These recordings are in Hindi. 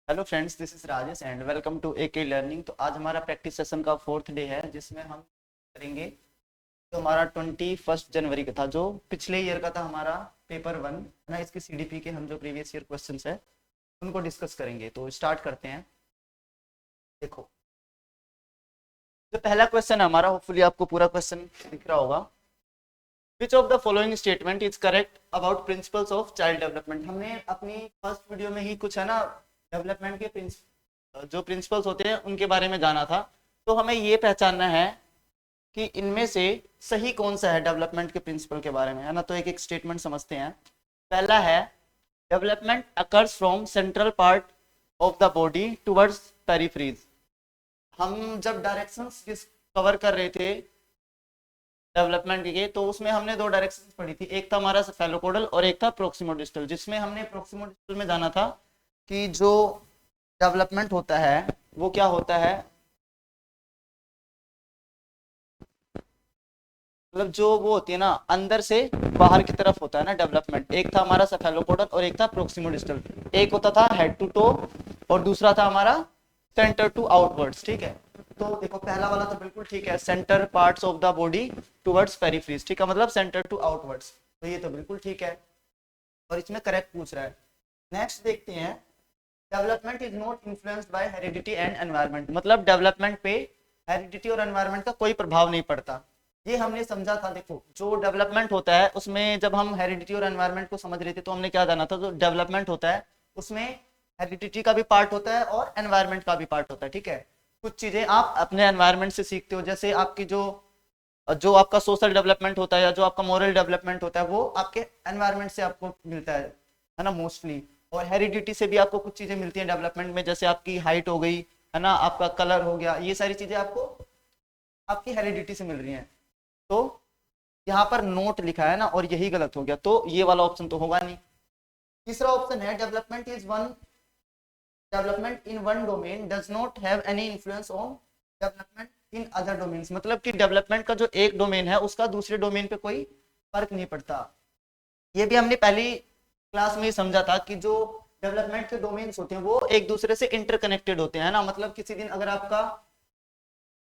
Hello friends, this is Rajesh and welcome to A K learning. तो आज हमारा प्रैक्टिस सेशन का 4th डे है, जिसमें हम करेंगे जो हमारा 21 जनवरी का था, जो पिछले ईयर का था हमारा पेपर 1 है ना। इसकी सीडीपी के हम जो प्रीवियस ईयर क्वेश्चंस है उनको डिस्कस करेंगे। तो स्टार्ट करते हैं। देखो, जो पहला क्वेश्चन है हमारा, होपफुली आपको पूरा क्वेश्चन दिख रहा होगा। विच of the following statement is correct about principles of child development. हमने अपनी फर्स्ट वीडियो में ही कुछ है ना डेवलपमेंट के जो प्रिंसिपल्स होते हैं उनके बारे में जाना था। तो हमें ये पहचानना है कि इनमें से सही कौन सा है डेवलपमेंट के प्रिंसिपल के बारे में, है ना। तो एक एक स्टेटमेंट समझते हैं। पहला है, development occurs from central part of the body towards peripheries. हम जब डायरेक्शंस कवर कर रहे थे डेवलपमेंट के, तो उसमें हमने दो डायरेक्शंस पढ़ी थी। एक था हमारा सेफेलोकोडल और एक था प्रोक्सिमोडिस्टल, जिसमें हमने प्रोक्सिमोडिस्टल में जाना था कि जो डेवलपमेंट होता है वो क्या होता है, मतलब जो वो होती है ना अंदर से बाहर की तरफ होता है ना डेवलपमेंट। एक था हमारा सेफेलोपोडल और एक था प्रोक्सिमोडिस्टल। एक होता था हेड टू टो और दूसरा था हमारा सेंटर टू आउटवर्ड्स। ठीक है, तो देखो पहला वाला तो बिल्कुल ठीक है, centre parts of the body towards peripheries. ठीक है, मतलब सेंटर टू आउटवर्ड्स, तो ये तो बिल्कुल ठीक है और इसमें करेक्ट पूछ रहा है। नेक्स्ट देखते हैं, development is not influenced by heredity and environment. मतलब डेवलपमेंट पे हेरिडिटी और एनवायरनमेंट का कोई प्रभाव नहीं पड़ता, ये हमने समझा था। देखो, जो डेवलपमेंट होता है उसमें जब हम हेरिडिटी और एनवायरनमेंट को समझ रहे थे तो हमने क्या जाना था, जो डेवलपमेंट होता है उसमें हेरिडिटी का भी पार्ट होता है और एनवायरनमेंट का भी पार्ट होता है। ठीक है, कुछ चीजें आप अपने एनवायरनमेंट से सीखते हो, जैसे आपकी जो जो आपका सोशल डेवलपमेंट होता है या जो आपका मॉरल डेवलपमेंट होता है वो आपके एनवायरनमेंट से आपको मिलता है ना मोस्टली। और हेरिडिटी से भी आपको कुछ चीजें मिलती हैं डेवलपमेंट में, जैसे आपकी हाइट हो गई, है ना, आपका कलर हो गया, ये सारी चीजें आपको आपकी हेरिडिटी से मिल रही हैं। तो यहाँ पर नोट लिखा है ना, और यही गलत हो गया, तो ये वाला ऑप्शन तो होगा नहीं। तीसरा ऑप्शन है, development in one domain does not have any influence on development in other domains. मतलब कि डेवलपमेंट का जो एक डोमेन है उसका दूसरे डोमेन पे कोई फर्क नहीं पड़ता। ये भी हमने पहली क्लास में ही समझा था कि जो डेवलपमेंट के डोमेन्स होते हैं वो एक दूसरे से इंटरकनेक्टेड होते हैं ना। मतलब किसी दिन अगर आपका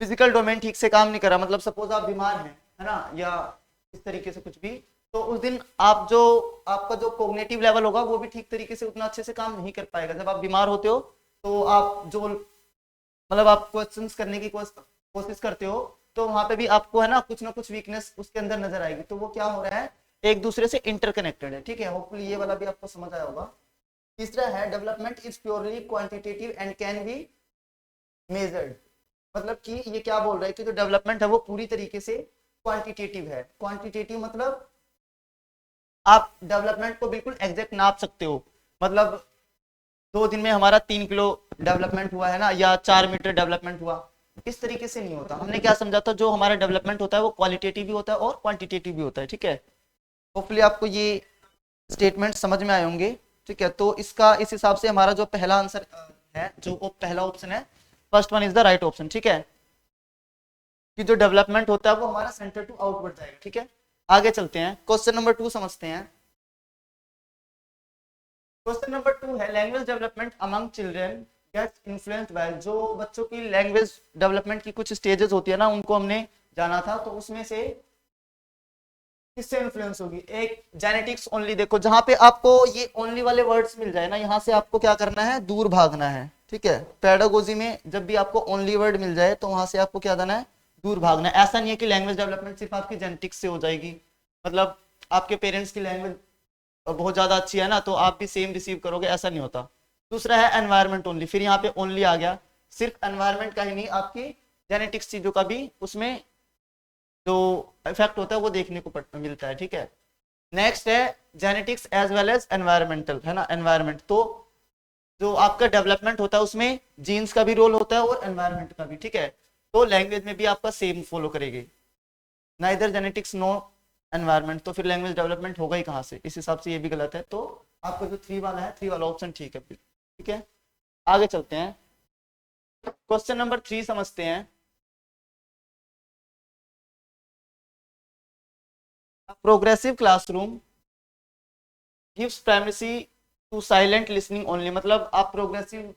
फिजिकल डोमेन ठीक से काम नहीं कर रहा, मतलब सपोज आप बीमार हैं, है ना, या इस तरीके से कुछ भी, तो उस दिन आप जो आपका जो कोग्निटिव लेवल होगा वो भी ठीक तरीके से उतना अच्छे से काम नहीं कर पाएगा। जब आप बीमार होते हो तो आप जो मतलब आप क्वेश्चंस करने की कोशिश करते हो, तो वहां पे भी आपको है ना कुछ वीकनेस उसके अंदर नजर आएगी। तो वो क्या हो रहा है, एक दूसरे से इंटरकनेक्टेड है। ठीक है, होपफुली ये वाला भी आपको समझ आया होगा। तीसरा है, development is purely quantitative and can be measured. मतलब कि ये क्या बोल रहा है कि जो डेवलपमेंट है वो पूरी तरीके से क्वांटिटेटिव है। क्वांटिटेटिव मतलब आप डेवलपमेंट को बिल्कुल एग्जैक्ट नाप सकते हो। मतलब 2 दिन में हमारा 3 किलो डेवलपमेंट हुआ है ना, या 4 मीटर डेवलपमेंट हुआ, इस तरीके से नहीं होता। हमने क्या समझा था, जो हमारा डेवलपमेंट होता है वो क्वालिटेटिव भी होता है और क्वांटिटेटिव भी होता है। ठीक है, होपफुली आपको ये स्टेटमेंट समझ में आए होंगे। ठीक है, तो इसका इस हिसाब से हमारा जो पहला आंसर है, जो पहला ऑप्शन है, first one is the right option. ठीक है, कि जो डेवलपमेंट होता है वो हमारा सेंटर टू आउटवर्ड जाएगा। ठीक है, आगे चलते हैं, क्वेश्चन नंबर 2 समझते हैं। क्वेश्चन नंबर 2 है, language development among children gets influenced by. जो बच्चों की लैंग्वेज डेवलपमेंट की कुछ स्टेजेस होती है ना, उनको हमने जाना था। तो उसमें से किससे इन्फ्लुएंस होगी, एक जेनेटिक्स ओनली। देखो, जहां पे आपको ये ओनली वाले वर्ड्स मिल जाए ना, यहाँ से आपको क्या करना है, दूर भागना है। ठीक है, पेडागोजी में जब भी आपको ओनली वर्ड मिल जाए तो वहां से आपको क्या देना है, दूर भागना है। ऐसा नहीं है कि लैंग्वेज डेवलपमेंट सिर्फ आपकी जेनेटिक्स से हो जाएगी। मतलब आपके पेरेंट्स की लैंग्वेज बहुत ज्यादा अच्छी है ना, तो आप भी सेम रिसीव करोगे, ऐसा नहीं होता। दूसरा है एनवायरमेंट ओनली, फिर यहाँ पे ओनली आ गया। सिर्फ एनवायरमेंट का ही नहीं, आपकी जेनेटिक्स चीजों का भी उसमें जो इफेक्ट होता है वो देखने को मिलता है। ठीक है, नेक्स्ट है genetics as well as environmental, है ना, एनवायरमेंट। तो जो आपका डेवलपमेंट होता है उसमें जीन्स का भी रोल होता है और एनवायरमेंट का भी। ठीक है, तो लैंग्वेज में भी आपका सेम फॉलो करेगी, ना इधर जेनेटिक्स नो एनवायरमेंट, तो फिर लैंग्वेज डेवलपमेंट होगा ही कहाँ से। इस हिसाब से ये भी गलत है। तो आपका जो 3 वाला है, 3 वाला ऑप्शन ठीक है। ठीक है, आगे चलते हैं, क्वेश्चन नंबर 3 समझते हैं। Progressive classroom gives primacy to silent listening only. मतलब आप प्रोग्रेसिव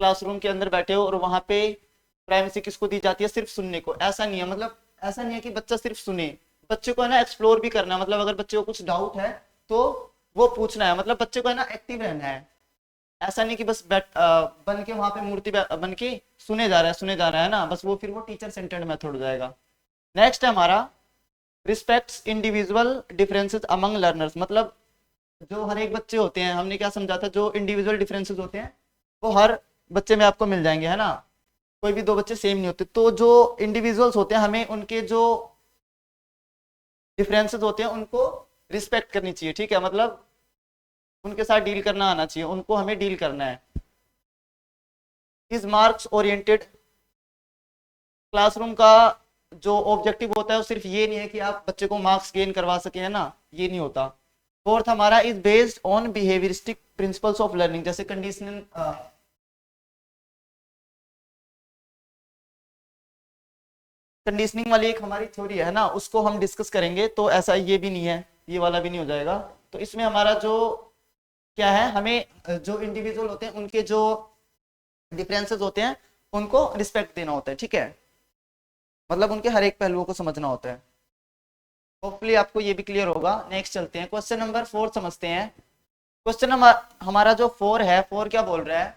क्लासरूम के अंदर बैठे हो और वहां पे प्राइवेसी किसको दी जाती है, सिर्फ सुनने को। ऐसा नहीं है, मतलब ऐसा नहीं है कि बच्चा सिर्फ सुने, बच्चे को है ना एक्सप्लोर भी करना है। मतलब अगर बच्चे को कुछ डाउट है तो वो पूछना है, मतलब बच्चे को है ना एक्टिव रहना है। ऐसा नहीं कि बस बन के वहां पे मूर्ति बन के सुने जा रहा है ना, बस वो फिर वो टीचर सेंटर्ड मेथड हो जाएगा। नेक्स्ट है हमारा respects individual differences among learners. मतलब जो हर एक बच्चे होते हैं, हमने क्या समझा था, जो इंडिविजुअल डिफरेंसेस होते हैं वो हर बच्चे में आपको मिल जाएंगे, है ना, कोई भी दो बच्चे सेम नहीं होते। तो जो इंडिविजुअल्स होते हैं हमें उनके जो डिफरेंसेस होते हैं उनको रिस्पेक्ट करनी चाहिए, ठीक है, मतलब उनके साथ डील करना आना चाहिए, उनको हमें डील करना है। इस मार्क्स ओरिएंटेड क्लासरूम का जो ऑब्जेक्टिव होता है वो सिर्फ ये नहीं है कि आप बच्चे को मार्क्स गेन करवा सके, है ना, ये नहीं होता। फोर्थ हमारा is based on behaviouristic principles of learning, जैसे कंडीशनल कंडीशनिंग वाली एक हमारी थ्योरी है ना, उसको हम डिस्कस करेंगे। तो ऐसा ये भी नहीं है, ये वाला भी नहीं हो जाएगा। तो इसमें हमारा जो क्या है, हमें जो इंडिविजुअल होते हैं उनके जो डिफरेंसेस होते हैं उनको रिस्पेक्ट देना होता है, ठीक है, मतलब उनके हर एक पहलुओं को समझना होता है। होपफुली आपको ये भी क्लियर होगा। नेक्स्ट चलते हैं, क्वेश्चन नंबर 4 समझते हैं। क्वेश्चन हमारा जो 4 है, 4 क्या बोल रहा है,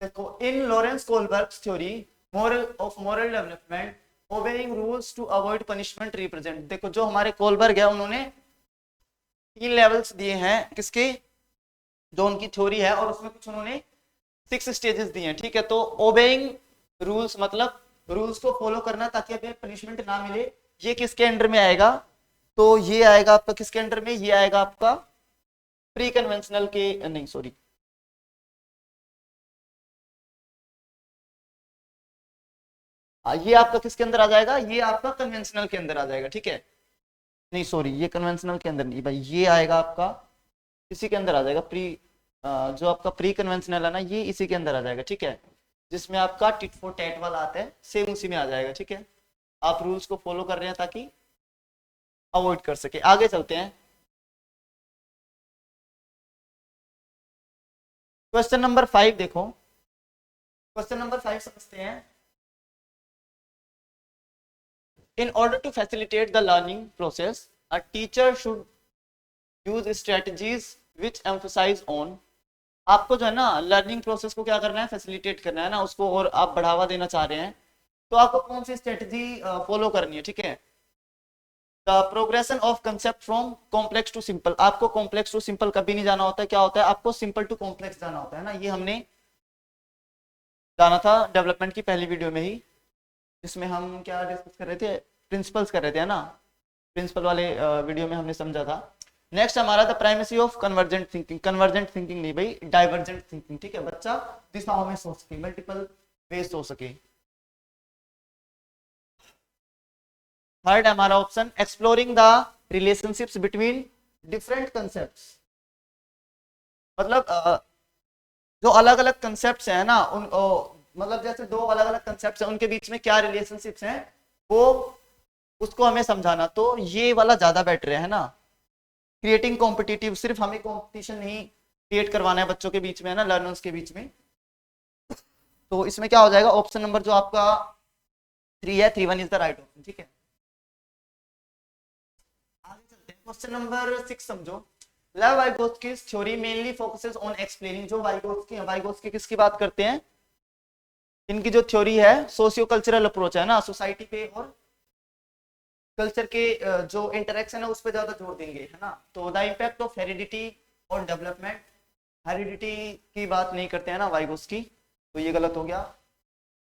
देखो, in Lawrence Kohlberg's theory moral development obeying rules to avoid punishment represent. देखो जो हमारे कोलबर्ग है उन्होंने 3 लेवल्स दिए हैं किसके, जो उनकी थ्योरी है, और उसमें कुछ उन्होंने 6 स्टेजेस दिए हैं, ठीक है। तो ओबेइंग रूल्स मतलब रूल्स को फॉलो करना ताकि हमें पनिशमेंट ना मिले, ये किसके अंडर में आएगा, तो ये आएगा आपका किसके अंडर में, ये आएगा आपका प्री कन्वेंशनल के, नहीं सॉरी, ये आपका किसके अंदर आ जाएगा, ये आपका कन्वेंशनल के अंदर आ जाएगा, ठीक है, नहीं सॉरी, ये कन्वेंशनल के अंदर नहीं भाई, ये आएगा आपका इसी के अंदर आ जाएगा, जो आपका प्री कन्वेंशनल है ना, ये इसी के अंदर आ जाएगा, ठीक है, जिसमें आपका टिट फॉर टैट वाला आता है, सेम उसी में आ जाएगा, ठीक है। आप रूल्स को फॉलो कर रहे हैं ताकि अवॉइड कर सके। आगे चलते हैं, क्वेश्चन नंबर 5 देखो, क्वेश्चन नंबर 5 समझते हैं। In order to facilitate the learning process, a teacher should use strategies which emphasize on। आपको जो है ना लर्निंग प्रोसेस को क्या करना है, फैसिलिटेट करना है ना उसको, और आप बढ़ावा देना चाह रहे हैं, तो आपको कौन सी स्ट्रेटजी फॉलो करनी है, ठीक है। The progression of concept from complex to simple. आपको कॉम्प्लेक्स टू सिंपल कभी नहीं जाना होता है, क्या होता है, आपको सिंपल टू कॉम्प्लेक्स जाना होता है ना, ये हमने जाना था डेवलपमेंट की पहली वीडियो में ही, जिसमें हम क्या डिस्कस कर रहे थे, प्रिंसिपल्स कर रहे थे, है ना, प्रिंसिपल वाले वीडियो में हमने समझा था। नेक्स्ट हमारा the primacy of convergent thinking. Convergent thinking नहीं भाई, डाइवर्जेंट थिंकिंग, ठीक है, बच्चा दिशाओं में सोच सके, मल्टीपल वेज सोच सके। थर्ड हमारा option exploring the relationships between different concepts. मतलब जो अलग अलग कंसेप्ट्स हैं ना उन मतलब जैसे दो अलग अलग कंसेप्ट्स हैं उनके बीच में क्या रिलेशनशिप्स हैं, वो उसको हमें समझाना। तो ये वाला ज्यादा बेटर है ना, क्रिएटिंग कॉम्पिटिटिव, सिर्फ हमें कॉम्पिटिशन नहीं क्रिएट करवाना है बच्चों के बीच में, है ना, लर्नर्स के बीच में। तो इसमें क्या हो जाएगा, ऑप्शन नंबर जो आपका 3 है, 3 1 इज द राइट ऑप्शन, ठीक है। आगे चलते हैं, क्वेश्चन नंबर 6 समझो। Lev Vygotsky's theory mainly focuses on explaining. जो वाइगोत्स्की किसकी बात करते हैं, इनकी जो थ्योरी है सोशियो कल्चरल अप्रोच है ना, सोसाइटी पे और कल्चर के जो इंटरेक्शन है उस पर ज्यादा जोर देंगे, है ना। तो द इम्पैक्ट ऑफ हेरिडिटी और डेवलपमेंट, हेरिडिटी की बात नहीं करते हैं ना वाइगोत्स्की, तो ये गलत हो गया।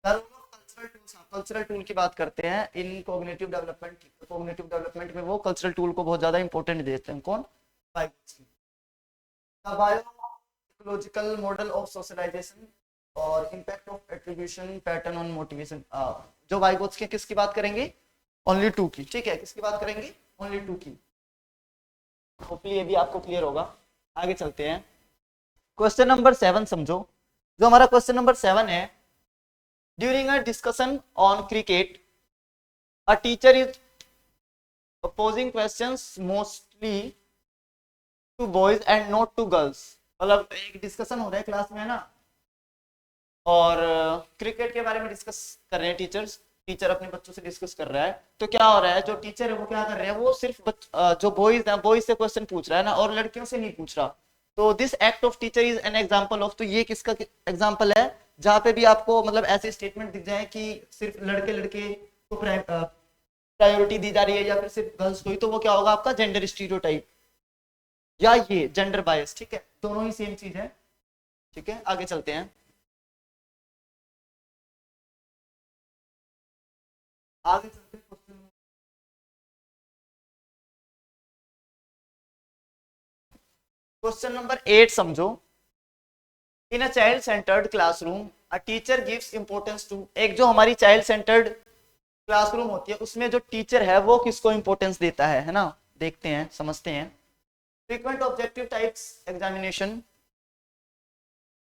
कल्चरल टूल की बात करते हैं इन कोग्निटिव डेवलपमेंट में वो कल्चरल टूल को बहुत ज्यादा इंपॉर्टेंट देते हैं, कौन, Vygotsky. The biological model of socialization और impact of attribution pattern on motivation. जो वाइगोत्स्की किसकी बात करेंगे, ओनली 2 की, ठीक है, किसकी बात करेंगे, ओनली 2 की। होपफुली ये भी आपको क्लियर होगा। आगे चलते हैं, क्वेश्चन नंबर 7 समझो। जो हमारा क्वेश्चन नंबर 7 है, during a discussion on cricket a teacher is posing questions mostly to boys and not to girls. मतलब एक डिस्कशन हो रहा है क्लास में, है ना, और क्रिकेट के बारे में डिस्कस कर रहे हैं टीचर अपने बच्चों से डिस्कस कर रहा है। तो क्या हो रहा है, जो टीचर है वो क्या कर रहे हैं, वो सिर्फ जो बॉयज है बॉयज से क्वेश्चन पूछ रहा है ना, और लड़कियों से नहीं पूछ रहा। तो this act of teacher is an example of, तो ये किसका एग्जांपल है, जहां पे भी आपको मतलब ऐसे स्टेटमेंट दिख जाए कि सिर्फ लड़के लड़के को प्रायोरिटी दी जा रही है या फिर सिर्फ गर्ल्स को ही, तो वो क्या होगा आपका जेंडर स्टीरियोटाइप या ये जेंडर बायस। ठीक है, दोनों ही सेम चीज है। ठीक है, आगे चलते हैं। आगे चलते हैं क्वेश्चन नंबर 8 समझो। In a child centred classroom a teacher gives importance to, एक जो हमारी चाइल्ड सेंटर्ड क्लासरूम होती है उसमें जो टीचर है वो किसको इंपॉर्टेंस देता है ना, देखते हैं समझते हैं। फ्रीक्वेंट ऑब्जेक्टिव टाइप्स एग्जामिनेशन,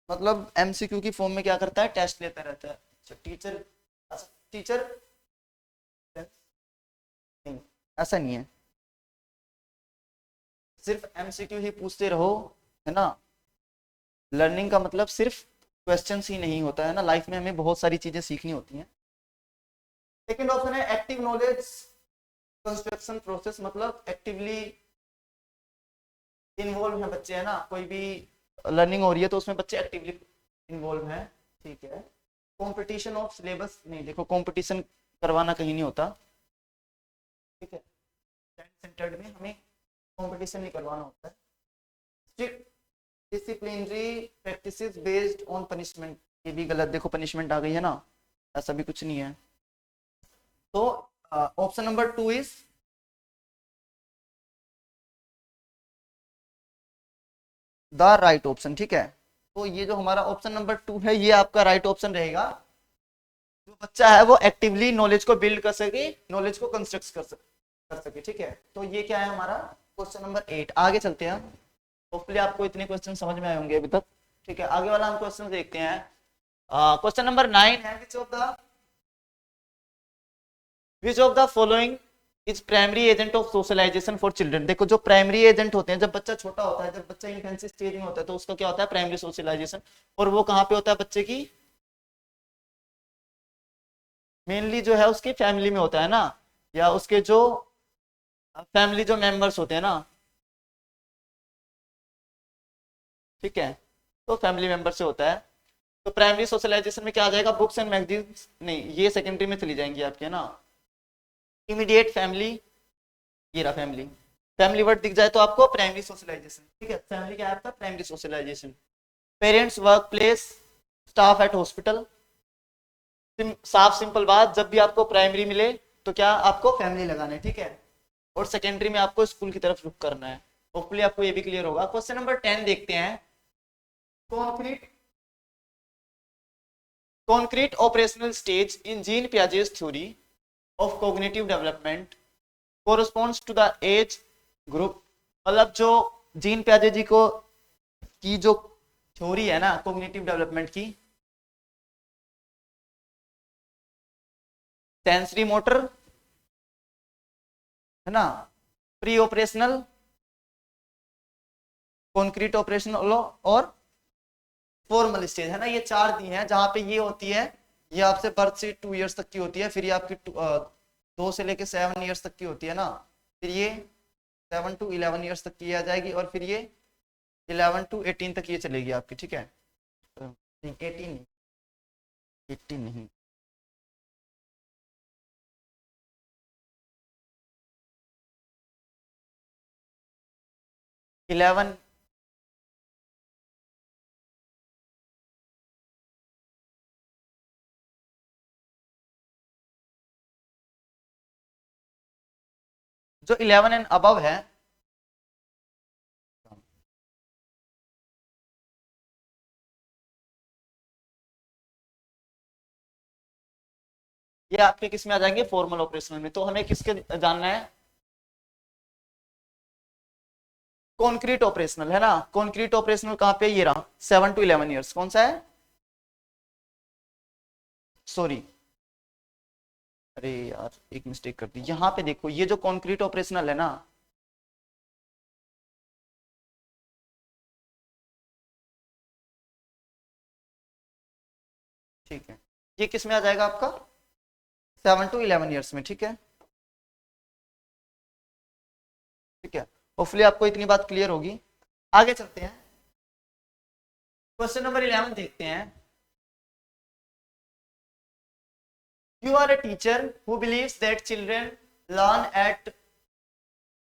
मतलब एमसीक्यू की फॉर्म में क्या करता है, टेस्ट लेता रहता है। अच्छा, टीचर टीचर नहीं, ऐसा नहीं है, सिर्फ एमसीक्यू ही पूछते रहो है ना। लर्निंग का मतलब सिर्फ क्वेश्चंस ही नहीं होता है ना, लाइफ में हमें बहुत सारी चीजें सीखनी होती हैं। सेकंड ऑप्शन है एक्टिव नॉलेज कंस्ट्रक्शन प्रोसेस, मतलब एक्टिवली इन्वॉल्व है बच्चे है ना, कोई भी लर्निंग हो रही है तो उसमें बच्चे एक्टिवली इन्वॉल्व हैं। ठीक है, कंपटीशन ऑफ सिलेबस, नहीं देखो कंपटीशन करवाना कहीं नहीं होता। ठीक है, सेंटर्ड में हमें कंपटीशन नहीं करवाना होता है। Strict disciplinary practices based on punishment, ये भी गलत, देखो पनिशमेंट आ गई है ना, ऐसा भी कुछ नहीं है। तो option number 2 is the right option. ठीक है, तो ये जो हमारा ऑप्शन नंबर 2 है ये आपका राइट ऑप्शन रहेगा। जो बच्चा है वो एक्टिवली नॉलेज को बिल्ड कर सके, नॉलेज को कंस्ट्रक्ट कर सके। ठीक है, तो ये क्या है हमारा क्वेश्चन नंबर 8। आगे चलते हैं, होपफुली आपको इतने क्वेश्चन समझ में आए होंगे अभी तक। ठीक है, आगे वाला हम क्वेश्चन देखते हैं। क्वेश्चन नंबर 9 है which of the following is primary agent of socialization for children. देखो जो प्राइमरी एजेंट होते हैं, जब बच्चा छोटा होता है, जब बच्चा इन्फेंसी स्टेज में होता है, तो उसका क्या होता है, प्राइमरी सोशलाइजेशन। और वो कहाँ पे होता है बच्चे की, मेनली जो है उसकी फैमिली में होता है ना, या उसके जो फैमिली जो मेंबर्स होते हैं ना। ठीक है, तो फैमिली मेंबर से होता है। तो प्राइमरी सोशलाइजेशन में क्या आ जाएगा, बुक्स एंड मैगजीन, नहीं ये सेकेंडरी में चली जाएंगी आपके ना। इमीडिएट फैमिली, ये रहा फैमिली, फैमिली वर्ड दिख जाए तो आपको प्राइमरी सोशलाइजेशन। ठीक है, फैमिली क्या है आपका, primary socialization. Parents, work place, staff at hospital. साफ सिंपल बात, जब भी आपको प्राइमरी मिले तो क्या आपको फैमिली लगाना है। ठीक है, और सेकेंडरी में आपको स्कूल की तरफ रुख करना है। होपफुली आपको ये भी क्लियर होगा। क्वेश्चन नंबर 10 देखते हैं। Concrete concrete operational stage in Jean Piaget's theory of cognitive development corresponds to the age group, मतलब जो जीन पियाजे जी को की जो थ्योरी है ना कॉग्निटिव डेवलपमेंट की, सेंसरी मोटर है ना, प्री ऑपरेशनल, कॉन्क्रीट ऑपरेशनल और फॉर्मल स्टेज है ना, ये 4 दी हैं। जहां पे ये होती है, ये आपसे बर्थ से 2 इयर्स तक की होती है, फिर ये आपकी 2 से लेके 7 इयर्स तक की होती है ना, फिर ये 7 to 11 इयर्स तक की आ जाएगी, और फिर ये 11 to 18 तक ये चलेगी आपकी। ठीक है, 18 नहीं, 18 नहीं, 11। जो 11 एंड अबव है, ये आपके किस में आ जाएंगे, फॉर्मल ऑपरेशनल में। तो हमें किसके जानना है, कॉन्क्रीट ऑपरेशनल है ना। कॉन्क्रीट ऑपरेशनल कहां पे, ये रहा 7 to 11 इयर्स, कौन सा है, सॉरी अरे यार एक मिस्टेक कर दी, यहाँ पे देखो ये जो कॉन्क्रीट ऑपरेशनल है ना, ठीक है, ये किस में आ जाएगा आपका 7 to 11 ईयर्स में, ठीक है। ठीक है, होपफुली आपको इतनी बात क्लियर होगी। आगे चलते हैं, क्वेश्चन नंबर 11 देखते हैं। You are a teacher who believes that children learn at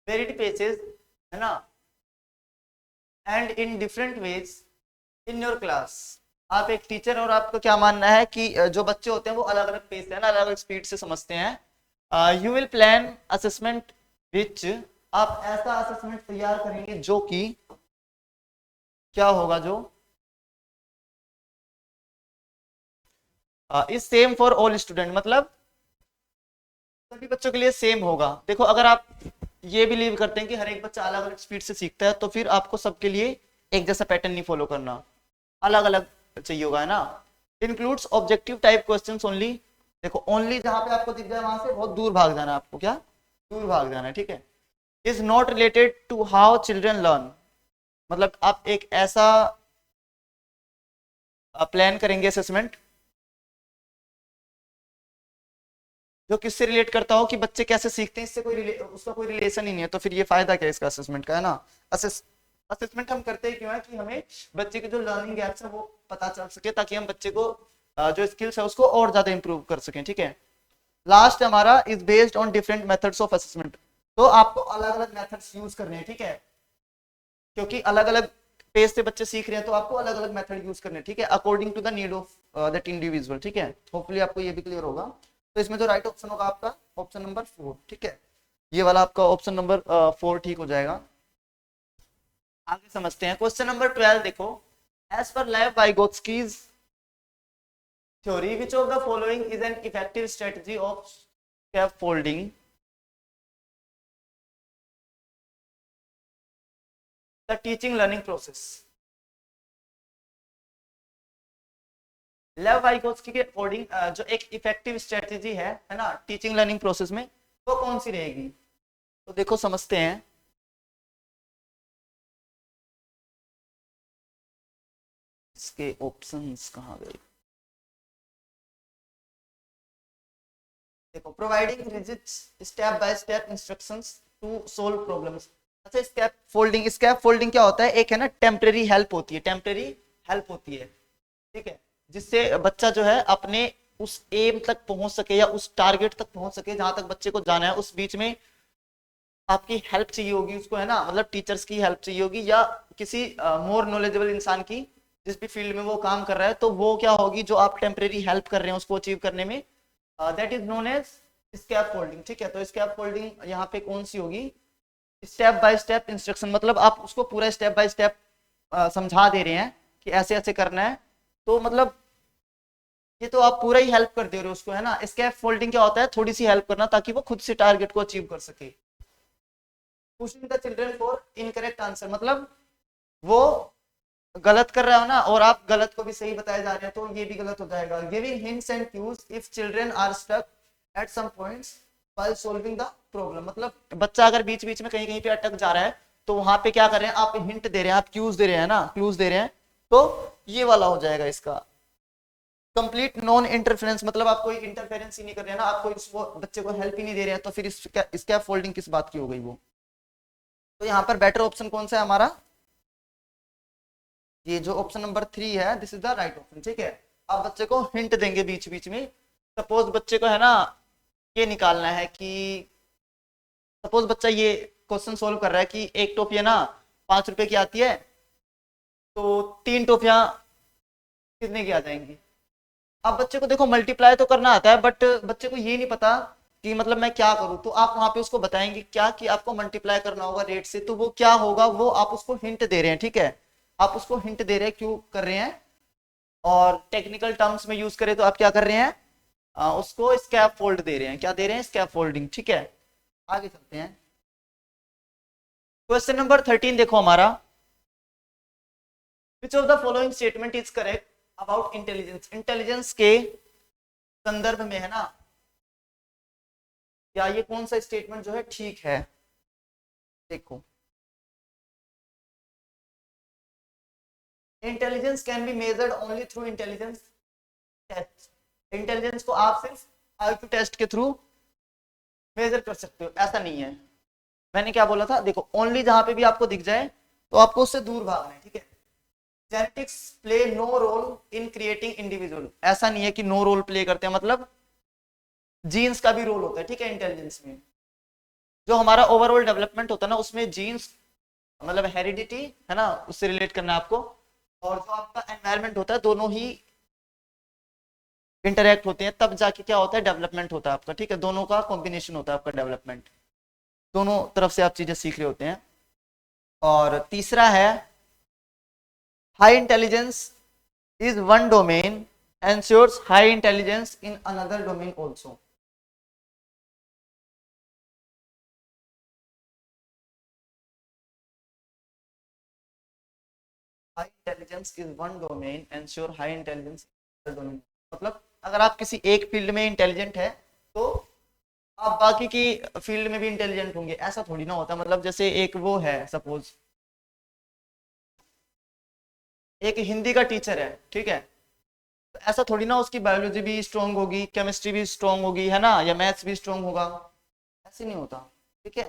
varied paces, है ना, and in different ways in your class. आप एक टीचर और आपका क्या मानना है कि जो बच्चे होते हैं वो अलग अलग पेस है ना, अलग अलग स्पीड से समझते हैं। यू विल प्लान असेसमेंट विच, आप ऐसा असेसमेंट तैयार करेंगे जो कि क्या होगा, जो is same for all student, मतलब सभी बच्चों के लिए सेम होगा। देखो अगर आप ये बिलीव करते हैं कि हर एक बच्चा अलग अलग स्पीड से सीखता है तो फिर आपको सबके लिए एक जैसा पैटर्न नहीं फॉलो करना, अलग अलग चाहिए होगा, है ना। Includes objective type questions only, देखो ओनली जहां पे आपको दिख जाए वहां से बहुत दूर भाग जाना है आपको, क्या दूर भाग जाना है, ठीक है। Is not related to how children learn, मतलब आप एक ऐसा प्लान करेंगे असेसमेंट जो किससे रिलेट करता हो कि बच्चे कैसे सीखते हैं, इससे उसका कोई रिलेशन ही नहीं है, तो फिर ये फायदा क्या है इसका असेसमेंट का, है ना। असेसमेंट हम करते हैं क्यों है कि हमें बच्चे के जो लर्निंग गैप्स है वो पता चल सके, ताकि हम बच्चे को जो स्किल्स है उसको और ज्यादा इंप्रूव कर सकें, ठीक है। लास्ट हमारा is based on different methods of assessment, तो आपको अलग अलग मेथड्स यूज करने हैं, ठीक है, क्योंकि अलग अलग पेज से बच्चे सीख रहे हैं तो आपको अलग अलग मेथड यूज करने हैं, ठीक है, according to the need of that individual, ठीक है। होपफुली आपको ये भी क्लियर होगा। तो इसमें जो राइट ऑप्शन होगा आपका ऑप्शन नंबर 4, ठीक है, ये वाला आपका ऑप्शन नंबर 4 ठीक हो जाएगा। आगे समझते हैं क्वेश्चन नंबर 12, देखो as per Lev Vygotsky's theory which of the following is an effective strategy of scaffolding the teaching learning process. Lev Vygotsky के अकॉर्डिंग जो एक इफेक्टिव स्ट्रेटजी है ना, टीचिंग लर्निंग प्रोसेस में, वो कौन सी रहेगी। तो देखो समझते हैं, इसके ऑप्शंस कहाँ गए। देखो providing rigid step by step instructions to solve problems. अच्छा स्टेप फोल्डिंग, स्टेप फोल्डिंग क्या होता है, एक है ना टेम्परेरी हेल्प होती है, टेम्परेरी हेल्प होती है, ठीक है, जिससे बच्चा जो है अपने उस एम तक पहुंच सके या उस टारगेट तक पहुंच सके जहां तक बच्चे को जाना है, उस बीच में आपकी हेल्प चाहिए होगी उसको, है ना, मतलब टीचर्स की हेल्प चाहिए होगी या किसी मोर नॉलेजेबल इंसान की, जिस भी फील्ड में वो काम कर रहा है, तो वो क्या होगी जो आप टेम्परेरी हेल्प कर रहे हैं उसको अचीव करने में, that is known as scaffolding, ठीक है। तो स्कैप फोल्डिंग यहाँ पे कौन सी होगी, स्टेप बाय स्टेप इंस्ट्रक्शन, मतलब आप उसको पूरा स्टेप बाय स्टेप समझा दे रहे हैं कि ऐसे ऐसे करना है, तो मतलब ये तो आप पूरा ही हेल्प कर दे रहे हो उसको, है ना। स्कैप फोल्डिंग क्या होता है, थोड़ी सी हेल्प करना ताकि वो खुद से टारगेट को अचीव कर सके। Pushing the children for incorrect answer, मतलब वो गलत कर रहा हो ना और आप गलत को भी सही बताए जा रहे हैं तो ये भी गलत हो जाएगा। Giving hints and cues if children are stuck at some points while solving the problem, मतलब बच्चा अगर बीच बीच में कहीं कहीं पे अटक जा रहा है तो वहां पे क्या कर रहे हैं आप, हिंट दे रहे हैं, आप क्यूज दे रहे हैं ना, क्लूज दे रहे हैं, तो ये वाला हो जाएगा इसका। कंप्लीट नॉन इंटरफेरेंस, मतलब आप कोई इंटरफेरेंस ही नहीं कर रहे हैं ना, आप कोई बच्चे को हेल्प ही नहीं दे रहे हैं, तो फिर इसका फोल्डिंग किस बात की हो गई वो। तो यहाँ पर बेटर ऑप्शन कौन सा है हमारा, ये जो ऑप्शन नंबर 3 है, this is the right option, ठीक है। आप बच्चे को हिंट देंगे बीच बीच में, सपोज बच्चे को है ना ये निकालना है कि, सपोज बच्चा ये क्वेश्चन सोल्व कर रहा है कि एक टोफी है ना 5 रुपए की आती है, तो 3 टोफियां कितने की आ जाएंगी। अब बच्चे को देखो मल्टीप्लाई तो करना आता है, बट बच्चे को ये नहीं पता कि मतलब मैं क्या करूं, तो आप वहां पे उसको बताएंगे क्या कि आपको मल्टीप्लाई करना होगा रेट से, तो वो क्या होगा, वो आप उसको हिंट दे रहे हैं, ठीक है, आप उसको हिंट दे रहे हैं, क्यों कर रहे हैं, और टेक्निकल टर्म्स में यूज करें तो आप क्या कर रहे हैं, उसको स्कैप फोल्ड दे रहे हैं, क्या दे रहे हैं, स्कैप फोल्डिंग, ठीक है। आगे चलते हैं, क्वेश्चन नंबर 13 देखो हमारा, विच of the following statement is correct about intelligence, intelligence के संदर्भ में, है ना, या ये कौन सा स्टेटमेंट जो है ठीक है। देखो intelligence can be measured only through intelligence, test. Intelligence को आप सिर्फ आईक्यू टेस्ट के थ्रू मेजर कर सकते हो, ऐसा नहीं है। मैंने क्या बोला था, देखो ओनली जहां पे भी आपको दिख जाए तो आपको उससे दूर भागना है, ठीक है। Genetics play no role in creating individual, ऐसा नहीं है कि नो रोल प्ले करते हैं, मतलब जीन्स का भी रोल होता है, ठीक है। इंटेलिजेंस में जो हमारा ओवरऑल डेवलपमेंट होता है ना, उसमें जीन्स मतलब हेरिडिटी है ना, उससे रिलेट करना है आपको, और जो आपका एनवायरनमेंट होता है, दोनों ही इंटरेक्ट होते हैं, तब जाके क्या होता है, डेवलपमेंट होता है आपका, ठीक है। दोनों का कॉम्बिनेशन होता है आपका डेवलपमेंट, दोनों तरफ से आप चीजें सीख रहे होते हैं। और तीसरा है high intelligence is one domain ensures high intelligence in another domain also. High intelligence is one domain ensure high intelligence in another domain, मतलब अगर आप किसी एक फील्ड में इंटेलिजेंट है तो आप बाकी की फील्ड में भी इंटेलिजेंट होंगे, ऐसा थोड़ी ना होता। मतलब जैसे एक वो है, सपोज एक हिंदी का टीचर है, ठीक है, तो ऐसा थोड़ी ना उसकी बायोलॉजी भी स्ट्रांग होगी, केमिस्ट्री भी स्ट्रांग होगी, है ना, या मैथ्स भी स्ट्रांग होगा, ऐसे नहीं होता, ठीक है।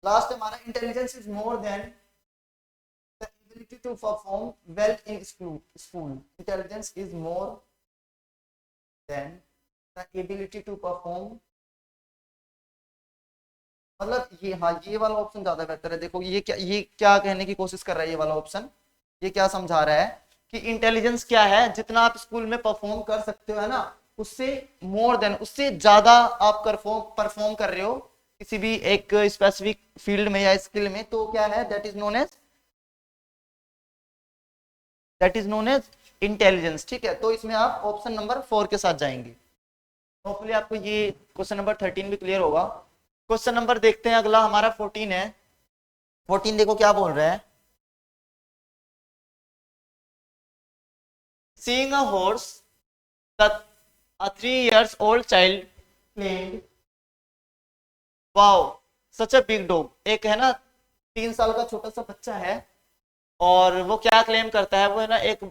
लास्ट हमारा intelligence is more than the ability to perform well in school. Intelligence is more than the ability to perform, मतलब ये, हाँ ये वाला ऑप्शन ज्यादा बेहतर है। देखो ये क्या कहने की कोशिश कर रहा है ये वाला ऑप्शन, ये क्या समझा रहा है कि इंटेलिजेंस क्या है, जितना आप स्कूल में परफॉर्म कर सकते हो, है ना, उससे मोर देन, उससे ज्यादा आप परफॉर्म कर रहे हो किसी भी एक स्पेसिफिक फील्ड में या स्किल में, तो क्या है, that is known as intelligence, ठीक है। तो इसमें आप ऑप्शन नंबर 4 के साथ जाएंगे। होपफुली आपको ये क्वेश्चन नंबर 13 भी क्लियर होगा। क्वेश्चन नंबर देखते हैं अगला, हमारा 14 है। 14 देखो क्या बोल रहा है, seeing a horse, a 3 years old child claimed, wow such a big dog। एक है ना 3 साल का छोटा सा बच्चा है, और वो क्या क्लेम करता है, वो है ना एक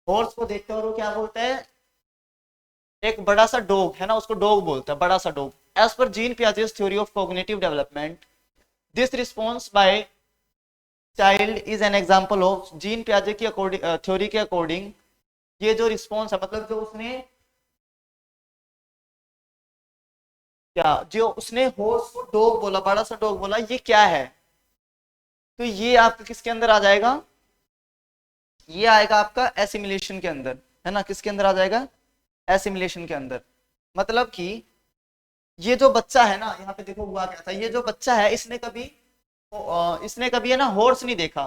हॉर्स को देखता है और वो क्या बोलता है, एक बड़ा सा डॉग है ना, उसको डॉग बोलता है, बड़ा सा dog. As per Jean Piaget's theory of cognitive development, this response by child is an example of, Jean पियाजे की थ्योरी के अकॉर्डिंग ये जो रिस्पॉन्स है, मतलब जो उसने क्या, जो उसने हॉर्स को डॉग बोला, बड़ा सा डॉग बोला, ये क्या है, तो ये आपका किसके अंदर आ जाएगा, ये आएगा आपका एसिमिलेशन के अंदर, है ना, किसके अंदर आ जाएगा, एसिमिलेशन के अंदर। मतलब कि ये जो बच्चा है ना, यहाँ पे देखो हुआ क्या था, ये जो बच्चा है इसने कभी है ना हॉर्स नहीं देखा।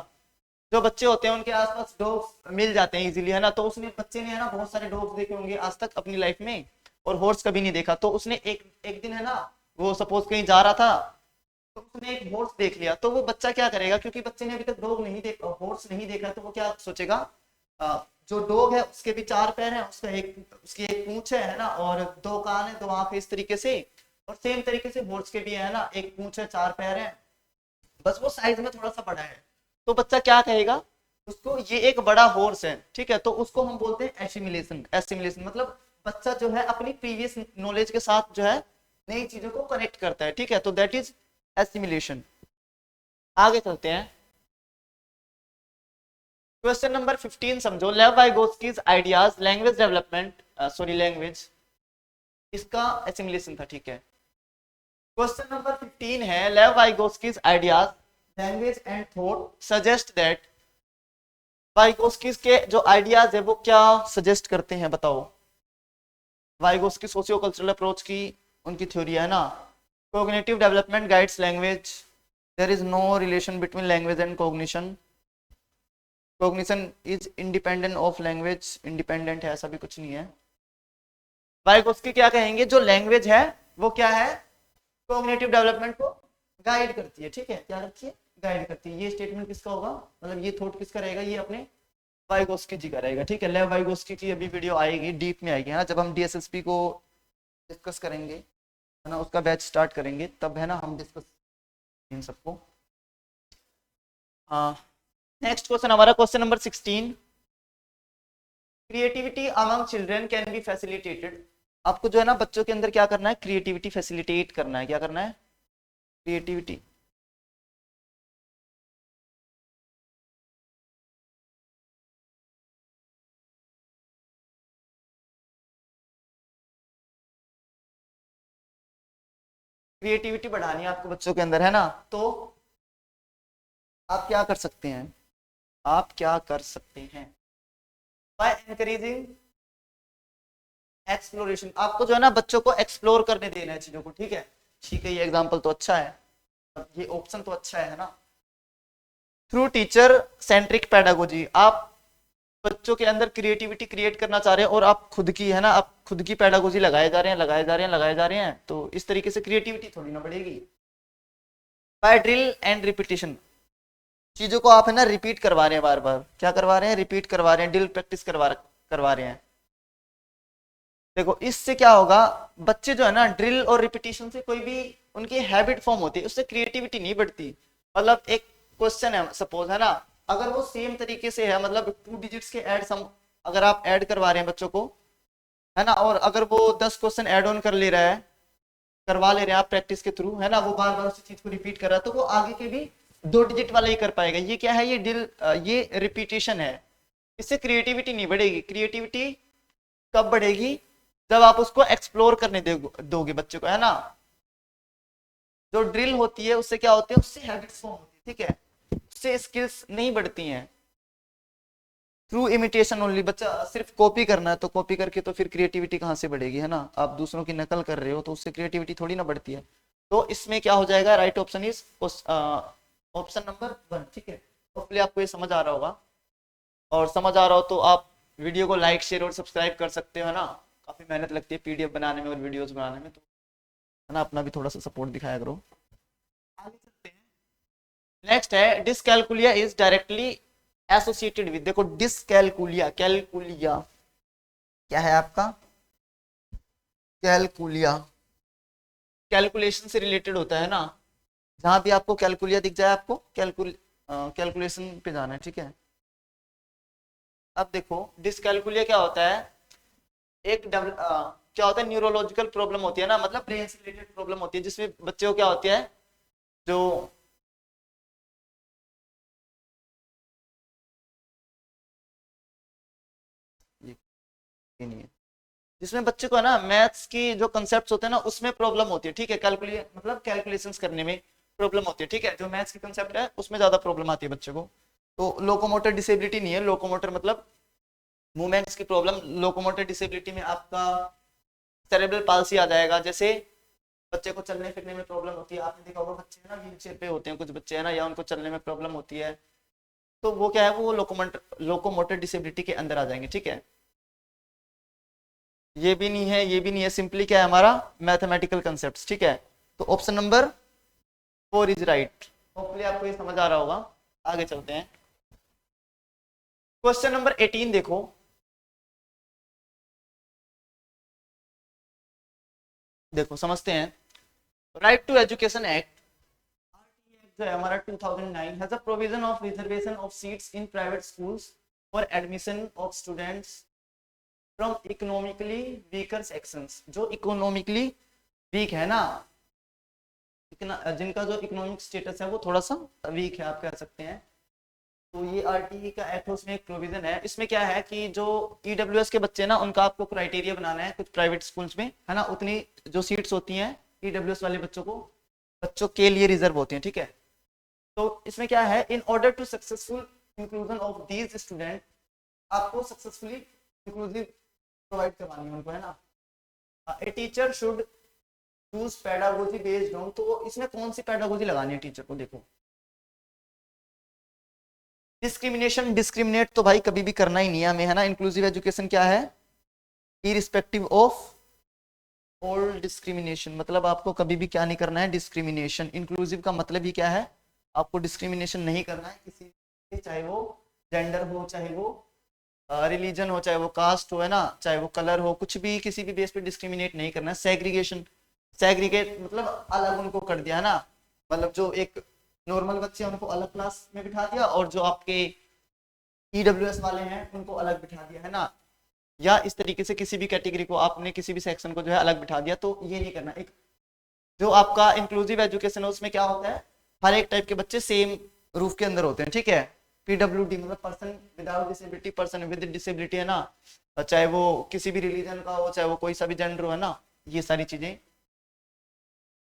जो बच्चे होते हैं उनके आसपास डॉग्स मिल जाते हैं इजीली, है ना, तो उसने बच्चे ने है ना बहुत सारे डॉग्स देखे होंगे आज तक अपनी लाइफ में, और हॉर्स कभी नहीं देखा। तो उसने एक एक दिन है ना, वो सपोज कहीं जा रहा था, तो उसने एक हॉर्स देख लिया, तो वो बच्चा क्या करेगा, क्योंकि बच्चे ने अभी तक डॉग नहीं देखा, हॉर्स नहीं देखा, तो वो क्या सोचेगा, जो डॉग है उसके भी 4 पैर हैं, उसकी एक पूंछ है ना, और 2 कान है, 2 आंखें, इस तरीके से। और सेम तरीके से हॉर्स के भी है ना, एक पूंछ है, 4 पैर है, बस वो साइज में थोड़ा सा बड़ा है। तो बच्चा क्या कहेगा, उसको ये एक बड़ा हॉर्स है, ठीक है, तो उसको हम बोलते हैं एसिमिलेशन। एसिमिलेशन मतलब बच्चा जो है अपनी प्रीवियस नॉलेज के साथ जो है नई चीजों को कनेक्ट करता है, ठीक है, तो दैट इज एसिमिलेशन। आगे चलते हैं, क्वेश्चन नंबर 15 समझो, Lev Vygotsky's ideas language development, language, इसका एसिमिलेशन था, ठीक है। क्वेश्चन नंबर 15 है, Lev Vygotsky's ideas language and thought suggest that, Vygotsky's के जो आइडियाज है वो क्या सजेस्ट करते हैं, बताओ। वाइगोस्की सोशियो कल्चरल अप्रोच की उनकी थ्योरी है ना, cognitive development guides language, there is no relation between language and cognition, cognition is independent of language, independent है ऐसा भी कुछ नहीं है। वाइगोस्की क्या कहेंगे, जो लैंग्वेज है वो क्या है, कॉग्निटिव डेवलपमेंट को गाइड करती है, ठीक है, क्या करती है, गाइड करती है। ये स्टेटमेंट किसका होगा, मतलब ये थॉट किसका रहेगा, ये अपने वाइगोस्की जी का रहेगा, ठीक है। लेव वाइगोस्की की अभी वीडियो आएगी, डीप में आएगी, है ना, जब हम डीएसएसपी को डिस्कस करेंगे, है ना, उसका बैच स्टार्ट करेंगे, तब है ना हम डिस्कस इन सबको। हाँ, नेक्स्ट क्वेश्चन हमारा question number 16, creativity among children can be facilitated. आपको जो है ना बच्चों के अंदर क्या करना है, क्रिएटिविटी फैसिलिटेट करना है। क्या करना है? क्रिएटिविटी। क्रिएटिविटी बढ़ानी है आपको बच्चों के अंदर, है ना? तो आप क्या कर सकते हैं, आप क्या कर सकते हैं? By encouraging exploration. आपको जो है ना बच्चों को एक्सप्लोर करने देना है चीजों को, ठीक है? ठीक है, ये एग्जांपल तो अच्छा है, ये ऑप्शन तो अच्छा है ना? थ्रू टीचर सेंट्रिक पेडागोजी, आप बच्चों के अंदर क्रिएटिविटी क्रिएट करना चाह रहे हैं और आप खुद की, है ना, आप खुद की पेडागोजी लगाए जा रहे हैं, लगाए जा रहे हैं, लगाए जा रहे हैं, तो इस तरीके से क्रिएटिविटी थोड़ी ना बढ़ेगी। बाय ड्रिल एंड रिपीटिशन, चीजों को आप है ना रिपीट करवा रहे हैं, बार बार क्या करवा रहे हैं, रिपीट करवा रहे हैं, ड्रिल प्रैक्टिस करवा रहे हैं। देखो इससे क्या होगा, बच्चे जो है ना ड्रिल और रिपीटिशन से कोई भी उनकी हैबिट फॉर्म होती है, उससे क्रिएटिविटी नहीं बढ़ती। मतलब एक क्वेश्चन है सपोज, है ना, अगर वो सेम तरीके से है, मतलब 2 डिजिट्स के ऐड सम अगर आप ऐड करवा रहे हैं बच्चों को, है ना, और अगर वो 10 क्वेश्चन ऐड ऑन कर ले रहा है, करवा ले रहे हैं आप प्रैक्टिस के थ्रू, है ना, वो बार बार उसी चीज को रिपीट कर रहा है, तो वो आगे के भी 2 डिजिट वाला ही कर पाएगा। ये क्या है, ये ये रिपीटेशन है। इससे क्रिएटिविटी नहीं बढ़ेगी। क्रिएटिविटी कब बढ़ेगी, जब आप उसको एक्सप्लोर करने दोगे बच्चे को, है ना। जो ड्रिल होती है उससे क्या होती है, उससे हैबिट्स फॉर्म होती है, ठीक है, उससे स्किल्स नहीं बढ़ती हैं। थ्रू इमिटेशन ओनली, बच्चा सिर्फ कॉपी करना है तो कॉपी करके तो फिर क्रिएटिविटी कहाँ से बढ़ेगी, है ना। आप दूसरों की नकल कर रहे हो तो उससे क्रिएटिविटी थोड़ी ना बढ़ती है। तो इसमें क्या हो जाएगा, right option is option number 1, ठीक है। होपफुली आपको ये समझ आ रहा होगा, और समझ आ रहा हो तो आप वीडियो को लाइक शेयर और सब्सक्राइब कर सकते हो, है ना। काफी मेहनत लगती है पीडीएफ बनाने में और वीडियोस बनाने में, तो है ना, अपना भी थोड़ा सा सपोर्ट दिखाया करो। आगे चलते हैं। नेक्स्ट है dyscalculia is directly associated with, देखो डिसकैलकुलिया, कैलकुलिया क्या है आपका, कैलकुलिया कैलकुलेशन से रिलेटेड होता है ना। जहां भी आपको कैलकुलिया दिख जाए, आपको कैलकुलेशन पे जाना है, ठीक है। अब देखो डिसकैलकुलिया क्या होता है, क्या होता है, न्यूरोलॉजिकल प्रॉब्लम होती है ना, मतलब ब्रेन से रिलेटेड प्रॉब्लम होती है, जिसमें बच्चे को क्या होती है, जो ये नहीं है, जिसमें बच्चे को है ना मैथ्स की जो कंसेप्ट होते हैं ना उसमें प्रॉब्लम होती है, ठीक है। कैलकुलेट मतलब कैलकुलेशंस करने में प्रॉब्लम होती है, ठीक है। जो मैथ्स की कंसेप्ट है उसमें ज्यादा प्रॉब्लम आती है बच्चे को। तो लोकोमोटर डिसेबिलिटी नहीं है, लोकोमोटर मतलब मूवमेंट्स की प्रॉब्लम। लोकोमोटर डिसेबिलिटी में आपका सेरेब्रल पाल्सी आ जाएगा, जैसे बच्चे को चलने फिरने में प्रॉब्लम होती है। आपने देखा होगा बच्चे है ना व्हील चेयर पे होते हैं कुछ बच्चे, है ना, या उनको चलने में प्रॉब्लम होती है, तो वो क्या है, वो लोकोमोटर डिसेबिलिटी के अंदर आ जाएंगे, ठीक है। ये भी नहीं है, ये भी नहीं है, सिंपली क्या है हमारा मैथमेटिकल कंसेप्ट, ठीक है। तो option number 4 is right. Hopefully आपको ये समझ आ रहा होगा। आगे चलते हैं। क्वेश्चन नंबर 18 देखो, देखो समझते हैं। राइट टू एजुकेशन एक्ट जो है हमारा 2009 has a provision of reservation of seats in private schools for admission of students from economically weaker sections. जो इकोनॉमिकली वीक है ना, जिनका जो इकोनॉमिक स्टेटस है वो थोड़ा सा वीक है, आप कह सकते हैं। तो ये आरटीई का एक्ट, उसमें एक प्रोविजन है। इसमें क्या है कि जो ईडब्ल्यूएस के बच्चे ना, उनका आपको क्राइटेरिया बनाना है कुछ प्राइवेट स्कूल्स में, है ना, उतनी जो सीट्स होती हैं ईडब्ल्यूएस वाले बच्चों के लिए रिजर्व होती हैं, ठीक है। तो इसमें क्या है, in order to successful inclusion of these student, आपको सक्सेसफुली इंक्लूसिव प्रोवाइड करवानी है उनको, है ना। A teacher should choose pedagogy based on, तो इसमें कौन सी पेडागोजी लगानी है टीचर को, देखो डिस्क्रिमिनेशन, डिस्क्रिमिनेट तो भाई कभी भी करना ही नहीं है हमें, है ना। इंक्लूसिव एजुकेशन क्या है, इरिस्पेक्टिव ऑफ ऑल डिस्क्रिमिनेशन, मतलब आपको कभी भी क्या नहीं करना है, डिस्क्रिमिनेशन। इंक्लूसिव का मतलब ही क्या है, आपको डिस्क्रिमिनेशन नहीं करना है किसी, चाहे वो जेंडर हो, चाहे वो रिलीजन हो, चाहे वो कास्ट हो, है ना, चाहे वो कलर हो, कुछ भी किसी भी बेस पे डिस्क्रिमिनेट नहीं करना है। सेग्रीगेशन, सेग्रीगेट मतलब अलग उनको कर दिया, है ना, मतलब जो एक नॉर्मल बच्चे हैं उनको अलग क्लास में बिठा दिया, और जो आपके ईडब्ल्यूएस वाले हैं उनको अलग बिठा दिया, है ना। या इस तरीके से किसी भी कैटेगरी को आपने किसी भी सेक्शन को जो है अलग बिठा दिया, तो ये नहीं करना। एक जो आपका इंक्लूसिव एजुकेशन है उसमें क्या होता है, हर एक टाइप के बच्चे सेम रूफ के अंदर होते हैं, ठीक है। पीडब्ल्यूडी मतलब person without disability, person with disability है ना, चाहे वो किसी भी रिलीजन का हो, चाहे वो कोई सा भी जेंडर हो, है ना, ये सारी चीजें।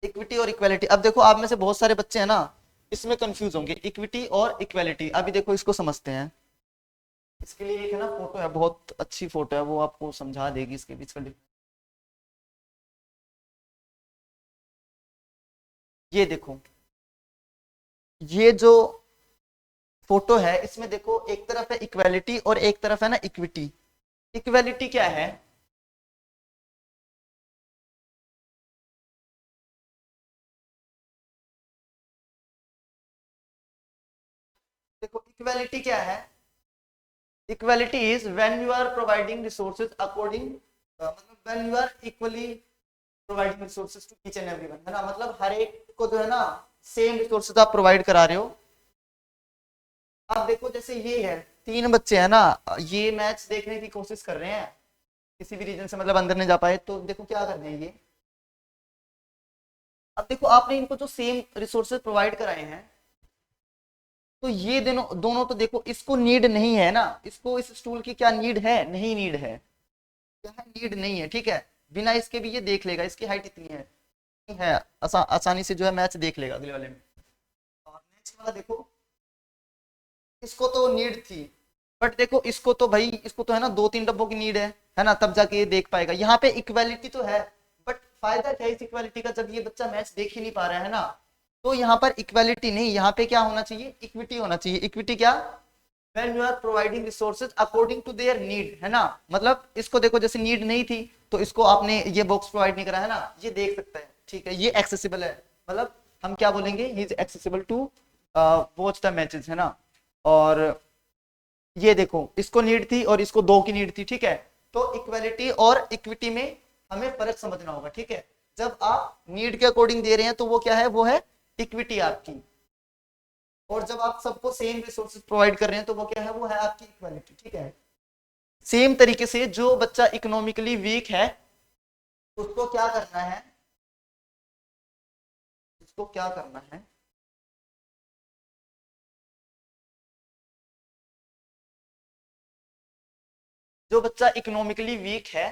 इक्विटी और इक्वालिटी, अब देखो आप में से बहुत सारे बच्चे हैं ना इसमें कंफ्यूज होंगे, इक्विटी और इक्वालिटी। अभी देखो इसको समझते हैं। इसके लिए एक है ना फोटो है, बहुत अच्छी फोटो है, वो आपको समझा देगी इसके बीच का difference। ये देखो, ये जो फोटो है इसमें देखो एक तरफ है इक्वालिटी और एक तरफ है ना इक्विटी। इक्वालिटी क्या है, देखो इक्वालिटी क्या है, equality is when you are providing resources according, मतलब when you are equally providing resources to each and everyone, है ना, मतलब हर एक को जो है ना सेम रिसोर्सेज आप प्रोवाइड करा रहे हो। अब देखो जैसे ये है, तीन बच्चे हैं ना, ये मैच देखने की कोशिश कर रहे हैं, किसी भी रीजन से मतलब अंदर नहीं जा पाए, तो देखो क्या कर रहे हैं ये। अब देखो आपने इनको जो सेम रिसोर्सेज प्रोवाइड कराए हैं, तो ये दोनों दोनों तो देखो इसको नीड नहीं है ना, इसको इस स्टूल की क्या नीड है, नहीं नीड है, क्या है, नीड नहीं है, ठीक है। बिना इसके भी ये देख लेगा, इसकी हाइट इतनी है आसानी से जो है मैच देख लेगा अगले वाले में। और नेक्स्ट वाला देखो, इसको तो नीड थी, बट देखो इसको तो भाई, इसको तो है ना दो तीन डब्बों की नीड है ना, तब जाके ये देख पाएगा। यहाँ पे इक्वालिटी तो है, बट फायदा क्या है इस इक्वालिटी का, जब ये बच्चा मैच देख ही नहीं पा रहा है ना, तो यहाँ पर इक्वालिटी नहीं, यहाँ पे क्या होना चाहिए, इक्विटी होना चाहिए। इक्विटी क्या, when you are providing resources according to their need, है ना, मतलब इसको देखो जैसे नीड नहीं थी तो इसको आपने ये बॉक्स प्रोवाइड नहीं करा, है ना, ये देख सकता है, ठीक है, ये एक्सेसिबल है, मतलब हम क्या बोलेंगे, he is accessible to watch the matches, है ना। और ये देखो इसको नीड थी और इसको दो की नीड थी, ठीक है। तो इक्वालिटी और इक्विटी में हमें फर्क समझना होगा, ठीक है। जब आप नीड के अकॉर्डिंग दे रहे हैं तो वो क्या है, वो है इक्विटी आपकी, और जब आप सबको सेम रिसोर्सेज प्रोवाइड कर रहे हैं तो वो क्या है, वो है आपकी इक्वालिटी, ठीक है। सेम तरीके से जो बच्चा इकोनॉमिकली वीक है उसको क्या करना है, उसको क्या करना है, जो बच्चा इकोनॉमिकली वीक है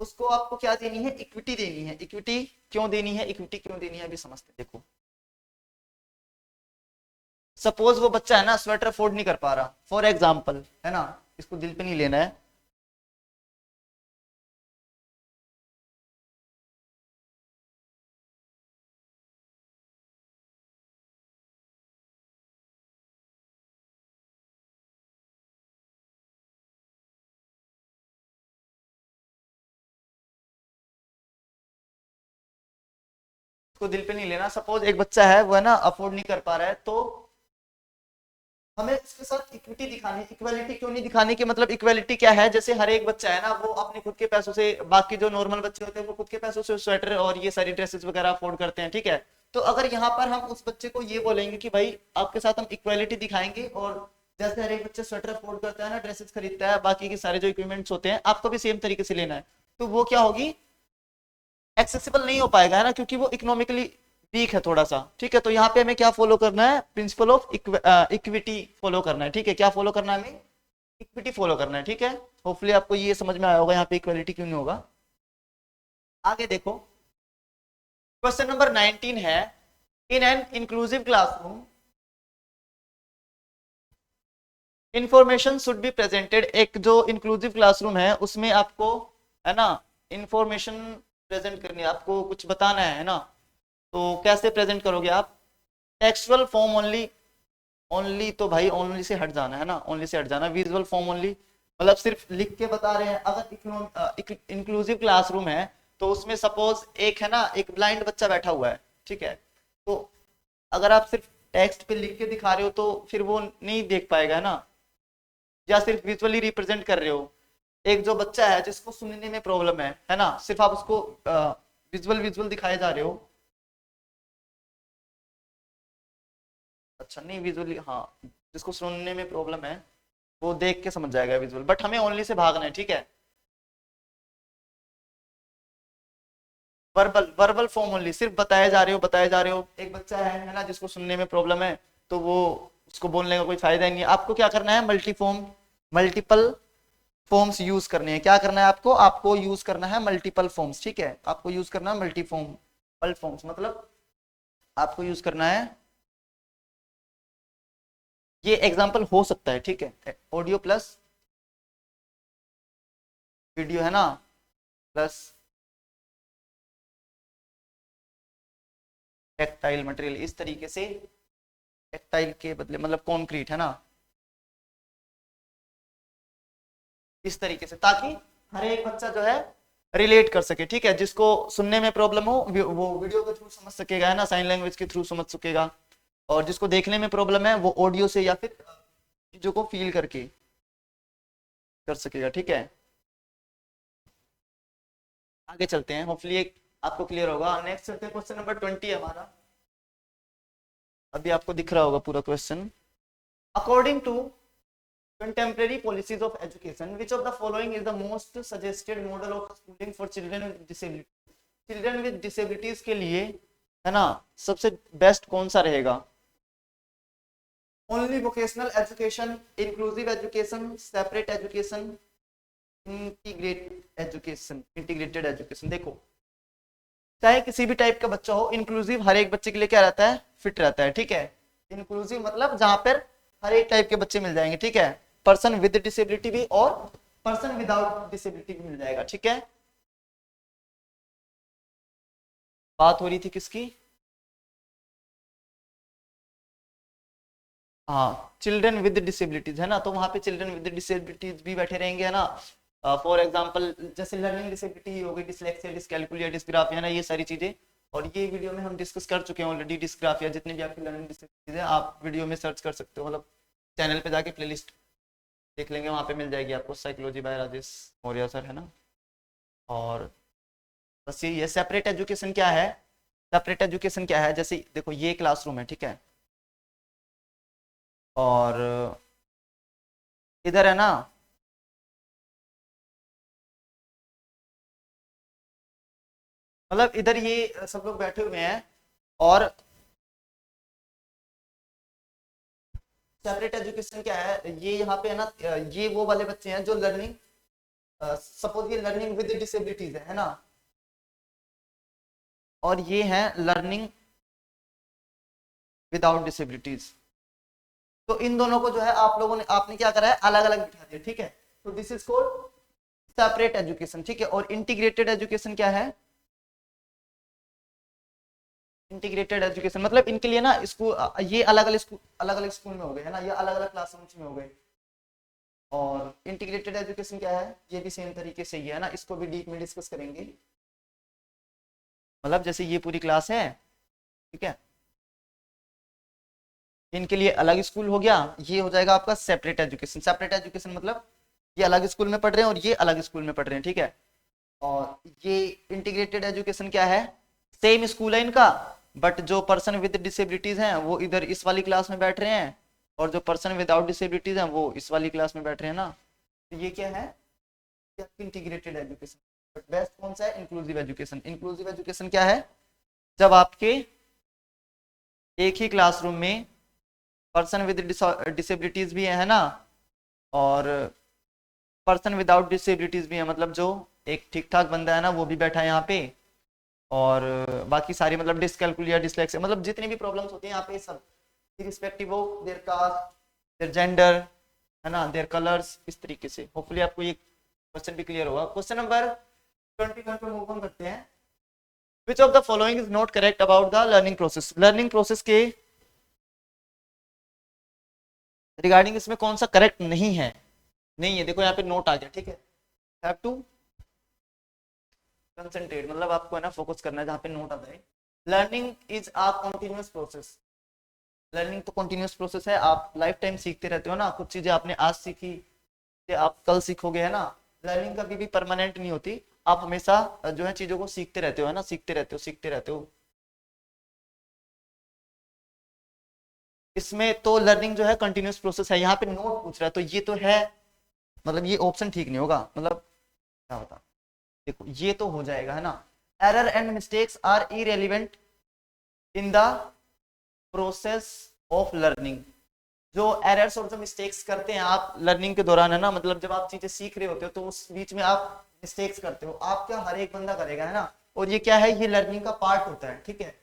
उसको आपको क्या देनी है, इक्विटी देनी है। इक्विटी क्यों देनी है, इक्विटी क्यों देनी है अभी समझते देखो। सपोज वो बच्चा है ना स्वेटर अफोर्ड नहीं कर पा रहा, फॉर एग्जाम्पल, है ना, इसको दिल पे नहीं लेना है। इसको दिल पे नहीं लेना, सपोज एक बच्चा है वो है ना अफोर्ड नहीं कर पा रहा है, तो हमें इसके साथ इक्विटी दिखानी, इक्वालिटी क्यों नहीं दिखाने की, मतलब इक्वालिटी क्या है, जैसे हर एक बच्चा है ना वो अपने खुद के पैसों से, बाकी जो नॉर्मल बच्चे होते हैं वो खुद के पैसों से स्वेटर और ये सारी ड्रेसेस वगैरह अफोर्ड करते हैं, ठीक है। तो अगर यहाँ पर हम उस बच्चे को ये बोलेंगे कि भाई आपके साथ हम इक्वालिटी दिखाएंगे, और जैसे हर एक बच्चा स्वेटर अफोर्ड करता है ना, ड्रेसेस खरीदता है, बाकी के सारे जो इक्विपमेंट्स होते हैं आपको भी सेम तरीके से लेना है, तो वो क्या होगी, एक्सेसिबल नहीं हो पाएगा, है ना, क्योंकि वो इकोनॉमिकली वीक है थोड़ा सा, ठीक है। तो यहाँ पे हमें क्या फॉलो करना है, प्रिंसिपल ऑफ इक्विटी फॉलो करना है, ठीक है। क्या फॉलो करना है हमें, इक्विटी फॉलो करना है, ठीक है। होपफुली आपको ये समझ में आया होगा यहाँ पे इक्वालिटी क्यों नहीं होगा। आगे देखो, क्वेश्चन नंबर 19 है, in an inclusive classroom information should be presented. एक जो इंक्लूसिव क्लासरूम है उसमें आपको, है ना, इंफॉर्मेशन प्रेजेंट करनी है, आपको कुछ बताना है ना, तो कैसे प्रेजेंट करोगे आप, टेक्सचुअल फॉर्म ओनली, ओनली तो भाई ओनली से हट जाना, है ना, ओनली से हट जाना, विजुअल फॉर्म ओनली, मतलब सिर्फ लिख के बता रहे हैं। अगर इंक्लूसिव क्लासरूम है तो उसमें सपोज एक है ना, एक ब्लाइंड बच्चा बैठा हुआ है, ठीक है, तो अगर आप सिर्फ टेक्स्ट पे लिख के दिखा रहे हो तो फिर वो नहीं देख पाएगा, है ना, या सिर्फ विजुअली रिप्रेजेंट कर रहे हो। एक जो बच्चा है जिसको सुनने में प्रॉब्लम है ना, सिर्फ आप उसको विजुअल विजुअल दिखाए जा रहे हो, अच्छा नहीं विजुअली, हाँ, जिसको सुनने में प्रॉब्लम है वो देख के समझ जाएगा विजुअल, बट हमें ओनली से भागना है, ठीक है। वर्बल वर्बल फॉर्म ओनली, सिर्फ बताए जा रहे हो बताए जा रहे हो। एक बच्चा है ना, जिसको सुनने में प्रॉब्लम है, तो वो उसको बोलने का कोई फायदा ही नहीं है। आपको क्या करना है, मल्टीपल फॉर्म्स यूज करने हैं। क्या करना है आपको, आपको यूज करना है मल्टीपल फॉर्म्स, ठीक है, आपको यूज करना है मल्टीपल फॉर्म्स, मतलब आपको यूज करना है। ये एग्जांपल हो सकता है, ठीक है, ऑडियो प्लस वीडियो है ना, प्लस टेक्टाइल मटेरियल, इस तरीके से टेक्टाइल के बदले मतलब कॉन्क्रीट है ना, इस तरीके से, ताकि हर एक बच्चा जो है रिलेट कर सके, ठीक है। जिसको सुनने में प्रॉब्लम हो वो वीडियो के थ्रू समझ सकेगा, है ना, साइन लैंग्वेज के थ्रू समझ सकेगा। और जिसको देखने में प्रॉब्लम है वो ऑडियो से या फिर चीजों को फील करके कर सकेगा, ठीक है। आगे चलते हैं, होपफुली एक आपको क्लियर होगा। नेक्स्ट चलते हैं, क्वेश्चन नंबर 20 है हमारा। अभी आपको दिख रहा होगा पूरा question. According to contemporary policies of education, which of the following is the most suggested model of schooling for children with disability? Children with disabilities के लिए, है ना, सबसे बेस्ट कौन सा रहेगा? Only vocational education, inclusive education, separate education, integrated education. देखो, चाहे किसी भी टाइप का बच्चा हो, इंक्लूसिव हर एक बच्चे के लिए क्या रहता है, फिट रहता है, ठीक है। इंक्लूसिव मतलब जहां पर हर एक टाइप के बच्चे मिल जाएंगे, ठीक है, पर्सन विद डिसेबिलिटी भी और पर्सन विदाउट डिसेबिलिटी भी मिल जाएगा, ठीक है। बात हो रही थी किसकी? हाँ, चिल्ड्रन विद डिसेबिलिटीज, है ना, तो वहां पे चिल्ड्रन विद डिसेबिलिटीज भी बैठे रहेंगे, है ना। फॉर एग्जांपल जैसे लर्निंग डिसेबिलिटी हो गई, डिसलेक्सिया, डिसकैलकुलिया, डिस्ग्राफिया, ना, ये सारी चीजें। और ये वीडियो में हम डिस्कस कर चुके हैं ऑलरेडी। डिस्ग्राफिया, जितनी भी आपकी लर्निंग डिसेबिलिटीज है, आप वीडियो में सर्च कर सकते हो, मतलब चैनल पे जाके प्लेलिस्ट देख लेंगे, वहां पे मिल जाएगी आपको, psychology by Rajesh Maurya sir, है ना। और बस ये सेपरेट एजुकेशन क्या है, सेपरेट एजुकेशन क्या है, जैसे देखो ये क्लासरूम है, ठीक है, और इधर है ना, मतलब इधर ये सब लोग बैठे हुए हैं, और सेपरेट एजुकेशन क्या है, ये यहाँ पे है ना, ये वो वाले बच्चे हैं जो लर्निंग, सपोज ये लर्निंग विद डिसेबिलिटीज है ना, और ये है लर्निंग विदाउट डिसेबिलिटीज। तो इन दोनों को जो है आप लोगों ने, आपने क्या करा है, अलग अलग बिठा दिया, ठीक है। तो this is called separate education, ठीक है। और इंटीग्रेटेड एजुकेशन क्या है? इंटीग्रेटेड एजुकेशन मतलब इनके लिए ना स्कूल, ये अलग अलग स्कूल में हो गए, है ना, ये अलग अलग क्लासरूम्स में हो गए। और इंटीग्रेटेड एजुकेशन क्या है, ये भी सेम तरीके से ही है ना, इसको भी डीप में डिस्कस करेंगे। मतलब जैसे ये पूरी क्लास है, ठीक है, इनके लिए अलग स्कूल हो गया, ये हो जाएगा आपका सेपरेट एजुकेशन। सेपरेट एजुकेशन मतलब ये अलग स्कूल में पढ़ रहे हैं और ये अलग स्कूल में पढ़ रहे हैं, ठीक है। और ये इंटीग्रेटेड एजुकेशन क्या है, सेम स्कूल है इनका, बट जो पर्सन विद डिसेबिलिटीज हैं वो इधर इस वाली क्लास में बैठ रहे हैं, और जो पर्सन विदाउट डिसेबिलिटीज हैं वो इस वाली क्लास में बैठ रहे हैं ना। तो ये क्या है, इंटीग्रेटेड एजुकेशन। बट बेस्ट कौन सा है, इंक्लूसिव एजुकेशन। इंक्लूसिव एजुकेशन क्या है, जब आपके एक ही क्लासरूम में पर्सन विद डिसेबिलिटीज भी है ना, और पर्सन विदाउट डिसेबिलिटीज भी है, मतलब जो एक ठीक ठाक बंदा है ना वो भी बैठा है यहाँ पे, और बाकी सारी मतलब डिसकैलकुलिया, डिसलेक्सिया, मतलब जितनी भी प्रॉब्लम्स होती हैं यहाँ पे सब, irrespective of their caste, their gender, है ना, देयर कलर्स, इस तरीके से। होपफुली आपको ये क्वेश्चन भी क्लियर होगा। क्वेश्चन नंबर 21 पे मूव ऑन करते हैं। विच of the following is not correct about the learning process? Learning process के रिगार्डिंग इसमें कौन सा करेक्ट नहीं है? नहीं है, देखो यहाँ पे नोट आ गया, ठीक है। हैव टू कंसंट्रेट, मतलब आपको है ना फोकस करना है जहाँ पे नोट आता है। Learning is a continuous process. Learning तो कंटिन्यूअस प्रोसेस है, आप लाइफ टाइम सीखते रहते हो ना, कुछ चीजें आपने आज सीखी आप कल सीखोगे, है ना। लर्निंग कभी भी परमानेंट नहीं होती, आप हमेशा जो है चीजों को सीखते रहते हो, है ना, सीखते रहते हो, सीखते रहते हो। इसमें तो लर्निंग जो है कंटिन्यूअस प्रोसेस है, यहाँ पे नोट पूछ रहा है तो ये तो है, मतलब ये ऑप्शन ठीक नहीं होगा, मतलब क्या होता, देखो ये तो हो जाएगा, है ना। Error and mistakes are irrelevant in the process of learning. जो एरर्स और जो मिस्टेक्स करते हैं आप लर्निंग के दौरान, है ना, मतलब जब आप चीजें सीख रहे होते हो तो उस बीच में आप मिस्टेक्स करते हो, आप क्या, हर एक बंदा करेगा, है ना, और ये क्या है, ये लर्निंग का पार्ट होता है, ठीक है।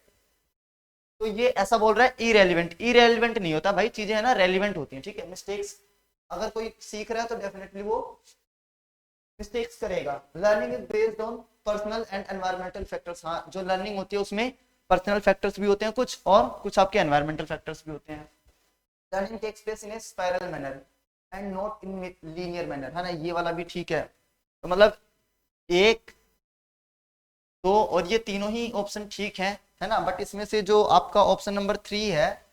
तो ये ऐसा बोल रहा है इरेलीवेंट, इरेलीवेंट नहीं होता भाई, चीजें है ना रेलिवेंट होती हैं, ठीक है। मिस्टेक्स, अगर कोई सीख रहा है तो डेफिनेटली वो मिस्टेक्स करेगा। Learning is based on personal and environmental factors. हाँ, जो लर्निंग होती है उसमें पर्सनल फैक्टर्स भी होते हैं कुछ, और कुछ आपके एनवायरमेंटल फैक्टर्स भी होते हैं। Learning takes place in a spiral manner and not in linear manner, है ना, ये वाला भी ठीक है। तो मतलब एक, दो और ये तीनों ही ऑप्शन ठीक है ना, बट इसमें से जो आपका ऑप्शन नंबर 3 है,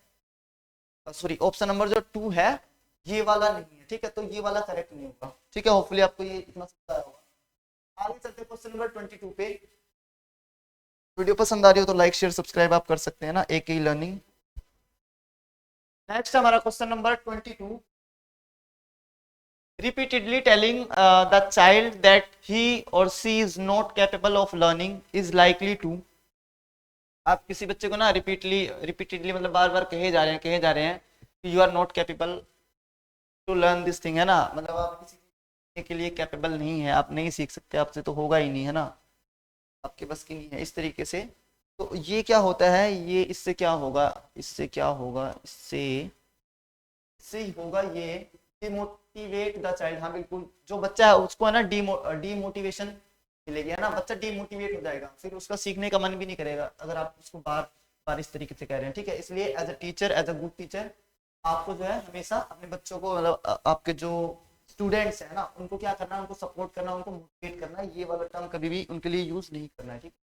सॉरी ऑप्शन नंबर जो 2 है, ये वाला नहीं है, ठीक है, तो ये वाला करेक्ट नहीं होगा, ठीक है। होपफुली आपको ये इतना समझ आया होगा। आगे चलते हैं क्वेश्चन नंबर 22 पे। वीडियो पसंद आ रही हो तो लाइक शेयर सब्सक्राइब आप कर सकते हैं ना, एक ही लर्निंग। नेक्स्ट हमारा question number 22। repeatedly telling the child that he or she is not capable of learning is likely to। आप किसी बच्चे को ना रिपीटेडली मतलब बार बार कहे जा रहे हैं कि you are not capable to learn this thing, है ना, मतलब आप किसी के लिए कैपेबल नहीं है, आप नहीं सीख सकते, आपसे तो होगा ही नहीं, है ना, आपके बस की नहीं है, इस तरीके से। तो ये क्या होता है, ये इससे क्या होगा, इससे क्या होगा, इससे ही होगा ये डिमोटिवेट द चाइल्ड। हाँ बिल्कुल, जो बच्चा है उसको है ना डीमोटिवेशन मिलेगी, है ना, बच्चा डीमोटिवेट हो जाएगा, फिर उसका सीखने का मन भी नहीं करेगा अगर आप उसको बार बार इस तरीके से कह रहे हैं, ठीक है। इसलिए as a teacher, as a good teacher, आपको जो है हमेशा अपने बच्चों को, मतलब आपके जो स्टूडेंट्स है ना, उनको क्या करना है, उनको सपोर्ट करना, उनको मोटिवेट करना, ये वाला टर्म कभी भी उनके लिए यूज नहीं करना है, ठीक है।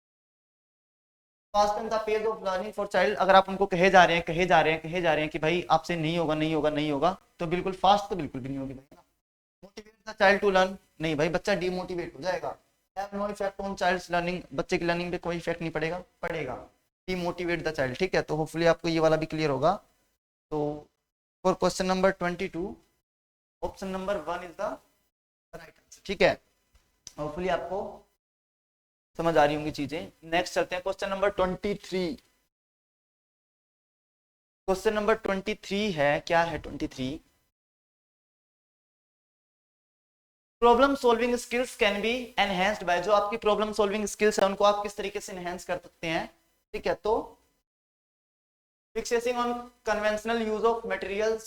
Fasten the pace of learning for child, अगर आप उनको कहे जा रहे हैं कि भाई आपसे नहीं होगा नहीं होगा, तो बिल्कुल फास्ट तो बिल्कुल भी नहीं होगी भाई ना। Motivate the child to learn, नहीं भाई, बच्चा डीमोटिवेट हो जाएगा। Have no effect on child's learning, बच्चे की लर्निंग पे कोई इफेक्ट नहीं पड़ेगा। डीमोटिवेट द चाइल्ड, ठीक है। तो होपफुली आपको ये वाला भी क्लियर होगा। तो for question number 22 option number 1 is the right answer, ठीक है। होपफुली आपको समझ आ रही होंगी चीजें। नेक्स्ट चलते हैं क्वेश्चन नंबर 23। क्वेश्चन नंबर 23 है, क्या है 23, problem solving skills can be enhanced by. जो आपकी प्रॉब्लम सॉल्विंग स्किल्स है उनको आप किस तरीके से एनहेंस कर सकते हैं, ठीक है। तो fixating on conventional use of materials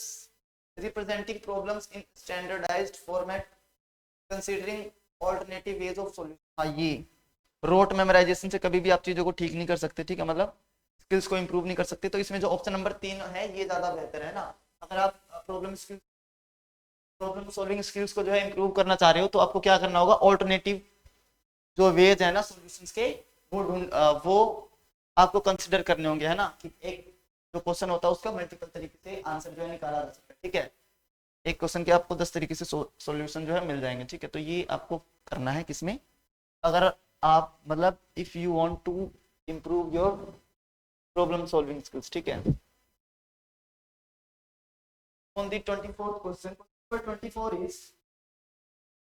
representing problems in standardised format considering alternative ways of solution. हाँ, ये रोट मेमोराइजेशन से कभी भी आप चीजों को ठीक नहीं कर सकते, ठीक है, मतलब स्किल्स को इंप्रूव नहीं कर सकते। तो इसमें जो ऑप्शन नंबर 3 है ये ज्यादा बेहतर है ना। अगर आप प्रॉब्लम सॉल्विंग स्किल्स को जो है इंप्रूव करना चाह रहे हो तो आपको क्या करना होगा, ऑल्टरनेटिव जो वेज है ना सॉल्यूशंस के, वो आपको कंसिडर करने होंगे, है ना, कि एक जो क्वेश्चन होता है उसका मल्टीपल तरीके से आंसर जो है निकाला जा सकता है, ठीक है। एक क्वेश्चन के आपको 10 तरीके से सॉल्यूशन जो है मिल जाएंगे, ठीक है। तो ये आपको करना है किसमें, अगर आप मतलब if you want to improve your problem solving skills, ठीक है। on the 24th question, number 24 is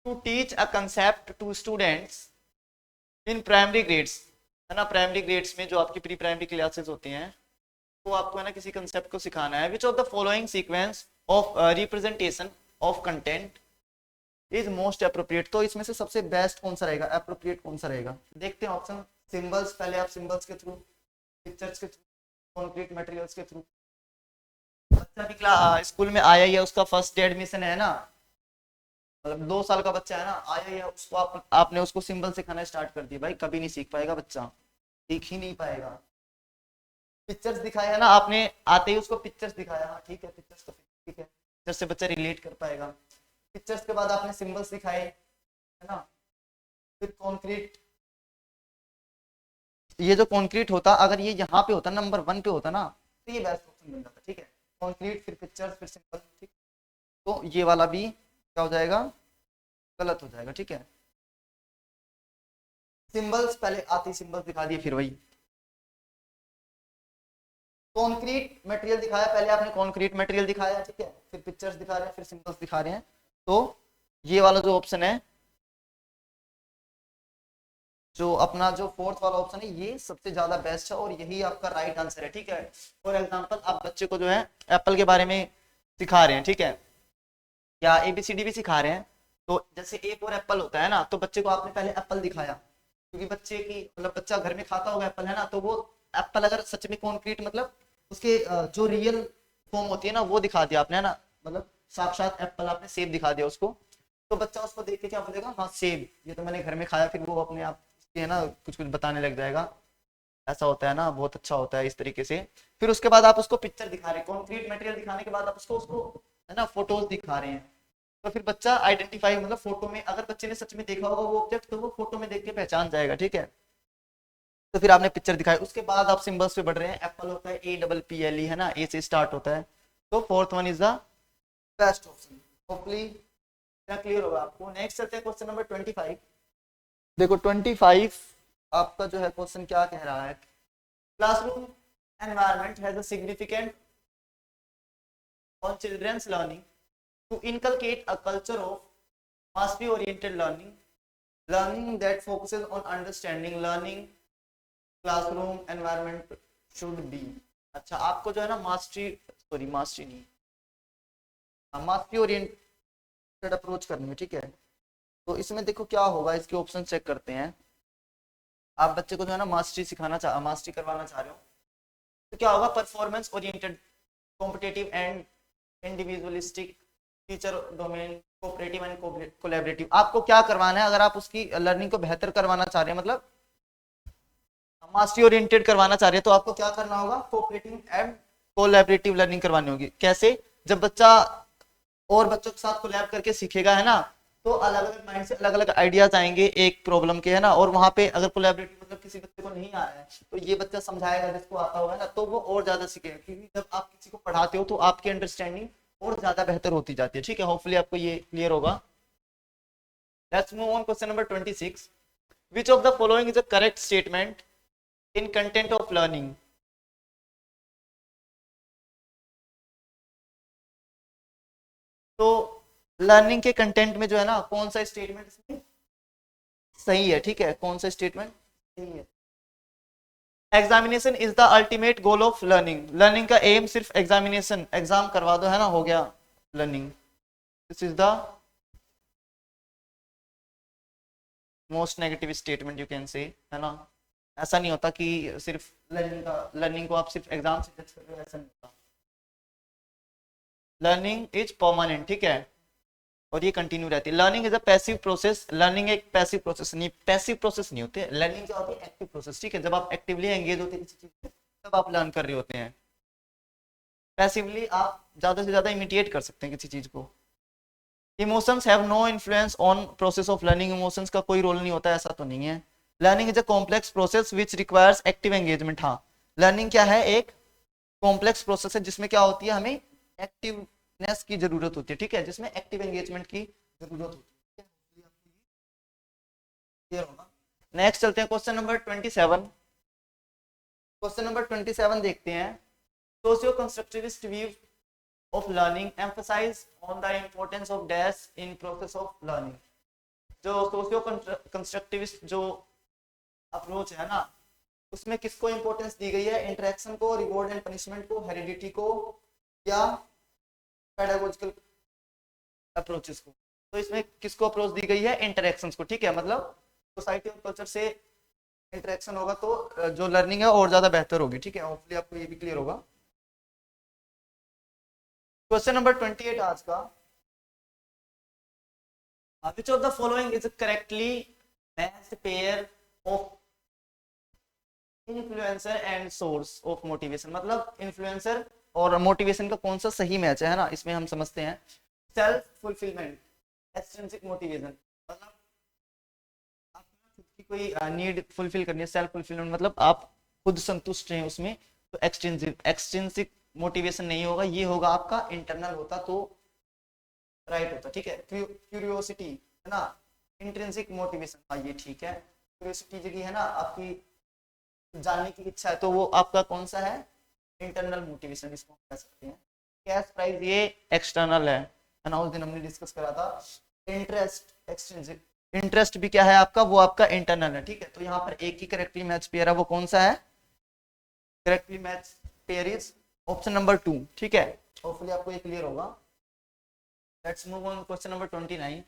to teach a concept to students in primary grades, है ना, प्राइमरी ग्रेड्स में जो आपकी प्री प्राइमरी क्लासेस होती हैं, तो आपको है ना किसी कंसेप्ट को सिखाना है। Which of the following sequence of representation of content is most appropriate. तो इसमें से सबसे बेस्ट कौन सा रहेगा, अप्रोप्रिएट कौन सा रहेगा, देखते हैं ऑप्शन। सिंबल्स, पहले आप सिंबल्स के थ्रू, पिक्चर्स के थ्रू, कॉन्क्रीट मटेरियल्स के थ्रू। बच्चा भी स्कूल में आया ही है, उसका फर्स्ट डे एडमिशन है ना, मतलब 2 साल का बच्चा है ना, आया ही है, उसको आपने उसको सिंबल सिखाना स्टार्ट कर दिया, भाई कभी नहीं सीख पाएगा बच्चा, सीख ही नहीं पाएगा। पिक्चर्स दिखाया है ना आपने, आते ही उसको पिक्चर्स दिखाया, हाँ ठीक है, पिक्चर्स तो ठीक है, पिक्चर्स से बच्चा रिलेट कर पाएगा। पिक्चर्स के बाद आपने सिंबल्स दिखाए, है ना, फिर कॉन्क्रीट। ये जो कॉन्क्रीट होता, अगर ये यहाँ पे होता, नंबर 1 पे होता ना, तो ये बेस्ट ऑप्शन मिल जाता, ठीक है। कॉन्क्रीट, फिर पिक्चर्स, फिर सिंबल, ठीक। तो ये वाला भी क्या हो जाएगा, गलत हो जाएगा, ठीक है। सिंबल्स पहले आती, सिंबल्स दिखा दिए, फिर वही कॉन्क्रीट मटेरियल दिखाया, पहले आपने कॉन्क्रीट मटेरियल दिखाया, ठीक है, फिर पिक्चर्स दिखा रहे हैं, फिर सिंबल्स दिखा रहे हैं। तो ये वाला जो ऑप्शन है जो अपना जो फोर्थ वाला ऑप्शन है ये सबसे ज्यादा बेस्ट है और यही आपका राइट आंसर है, ठीक है। फॉर एग्जांपल आप बच्चे को जो है एप्पल के बारे में सिखा रहे हैं, ठीक है, या एबीसीडी भी सिखा रहे हैं, तो जैसे ए फॉर एप्पल होता है ना, तो बच्चे को आपने पहले एप्पल दिखाया, क्योंकि बच्चे की मतलब बच्चा घर में खाता होगा एप्पल, है ना, तो वो एप्पल अगर सच में कॉन्क्रीट मतलब उसके जो रियल फॉर्म होती है ना वो दिखा दिया आपने, है ना, मतलब साक्षात एप्पल आपने सेब दिखा दिया उसको, तो बच्चा उसको देख के क्या बोलेगा, हाँ सेब, ये तो मैंने घर में खाया, फिर वो अपने आप है ना कुछ कुछ बताने लग जाएगा। ऐसा होता है ना, बहुत अच्छा होता है इस तरीके से। फिर उसके बाद आप उसको पिक्चर दिखा रहे हैं, कॉन्क्रीट मटेरियल दिखाने के बाद आप उसको उसको है ना फोटोज दिखा रहे हैं, तो फिर बच्चा आइडेंटिफाई मतलब फोटो में, अगर बच्चे ने सच में देखा होगा वो ऑब्जेक्ट तो वो फोटो में देख के पहचान जाएगा, ठीक है। तो फिर आपने पिक्चर दिखाई, उसके बाद आप सिंबल्स पे बढ़ रहे हैं, एप्पल होता है APPLE, है ना, ए से स्टार्ट होता है, तो fourth one is the best option. Hopefully clear होगा आपको। नेक्स्ट चलते हैं क्वेश्चन नंबर 25। देखो 25 आपका जो है क्वेश्चन क्या कह रहा है, classroom environment has a significant on children's learning to inculcate a culture of mastery oriented learning that focuses on understanding learning classroom environment should be। अच्छा आपको जो है ना मास्टरी नहीं, मास्टरी ओरिएंटेड अप्रोच करनी है, ठीक है। तो इसमें देखो क्या होगा, इसके ऑप्शन चेक करते हैं। आप बच्चे को जो है ना मास्टरी करवाना चाह रहे हो, तो क्या होगा, performance oriented, competitive and individualistic, teacher domain, cooperative and collaborative. आपको क्या करवाना है, अगर आप उसकी लर्निंग को बेहतर करवाना चाह रहे हैं, मतलब मास्टरी ओरिएंटेड करवाना चाह रहे हैं, तो आपको क्या करना होगा, कोऑपरेटिव एंड कोलैबोरेटिव लर्निंग करवानी होगी। कैसे, जब बच्चा और बच्चों के साथ कोलैब करके सीखेगा, है ना, तो अलग अलग माइंड से अलग अलग आइडियाज आएंगे एक प्रॉब्लम के, है ना, और वहां पे अगर कोलैबोरेटिव मतलब किसी बच्चे को नहीं आ रहा है तो ये बच्चा समझाएगा जिसको आता होगा ना, तो वो और ज्यादा सीखेगा, क्योंकि जब आप किसी को पढ़ाते हो तो आपकी अंडरस्टैंडिंग और ज्यादा बेहतर होती जाती है, ठीक है। होपफुली आपको ये क्लियर होगा। Let's move on question number 26। Which of the following is a correct statement in content of learning. तो लर्निंग के कंटेंट में जो है ना कौन सा स्टेटमेंट इसमें सही है, ठीक है, कौन सा स्टेटमेंट सही है। Examination is the ultimate goal of learning, learning का एम सिर्फ एग्जामिनेशन, एग्जाम करवा दो, है ना, हो गया learning. This is the most negative statement you can say, है ना। ऐसा नहीं होता कि सिर्फ लर्निंग को आप सिर्फ एग्जाम से जज कर रहे हो, ऐसा नहीं होता। लर्निंग इज परमानेंट, ठीक है, और ये कंटिन्यू रहती है। Learning is a passive process, learning एक पैसिव प्रोसेस नहीं, पैसिव प्रोसेस नहीं होते, लर्निंग क्या होती है, एक्टिव प्रोसेस, ठीक है। जब आप एक्टिवली एंगेज होते हैं किसी चीज में तब आप लर्न कर रहे होते हैं। पैसिवली आप ज्यादा से ज्यादा इमिटिएट कर सकते हैं किसी चीज को। Emotions have no influence on process of learning, emotions का कोई रोल नहीं होता, ऐसा तो नहीं है। Learning is a complex process which requires active engagement. हाँ, लर्निंग क्या है, एक कॉम्प्लेक्स प्रोसेस है जिसमें क्या होती है, हमें एक्टिवनेस की जरूरत होती है, ठीक है, जिसमें एक्टिव एंगेजमेंट की जरूरत होती है। क्लियर होगा। नेक्स्ट चलते हैं क्वेश्चन नंबर 27। क्वेश्चन नंबर 27 देखते हैं। Socio constructivist view of learning emphasise on the importance of dash in process of learning. जो सोशियो कंस्ट्रक्टिविस्ट जो अप्रोच है ना, उसमें किसको इंपॉर्टेंस दी गई है, इंटरेक्शन को, रिवॉर्ड एंड पनिशमेंट को, हेरिडिटी को, या पेडागोजिकल अप्रोचेस को। तो इसमें किसको अप्रोच दी गई है, इंटरेक्शंस को, ठीक है, मतलब सोसाइटी और कल्चर से इंटरेक्शन होगा तो जो लर्निंग है और ज्यादा बेहतर होगी, ठीक है। होपफुली आपको ये भी क्लियर होगा। क्वेश्चन नंबर 28 आज का, which of the following is correctly matched pair of influencer and source of motivation. मतलब इन्फ्लुएंसर और मोटिवेशन का कौन सा सही मैच है ना, इसमें हम समझते हैं। सेल्फ फुलफिलमेंट, एक्सट्रिंसिक मोटिवेशन, मतलब आपको खुद की कोई नीड फुलफिल करनी है, सेल्फ फुलफिलमेंट मतलब आप खुद संतुष्ट हैं उसमें, तो एक्सट्रिंसिक मोटिवेशन नहीं होगा, ये होगा आपका इंटरनल होता तो राइट होता, ठीक है। क्यूरियोसिटी है ना, इंट्रिंसिक मोटिवेशन, हाँ ये ठीक है। क्यूरियोसिटी जगह है ना आपकी जानने की इच्छा है, तो वो आपका कौन सा है, इंटरनल मोटिवेशन इसको कह सकते हैं। कैश प्राइस ये एक्सटर्नल है ना, उस दिन हमने डिस्कस करा था। इंटरेस्ट एक्सट्रिंसिक, इंटरेस्ट भी क्या है आपका, वो आपका इंटरनल है, ठीक है। तो यहाँ पर एक ही करेक्टली मैच पेयर है, वो कौन सा है, correctly match pair is option number 2, ठीक है। होपफुली आपको ये क्लियर होगा। Let's move on question number 29।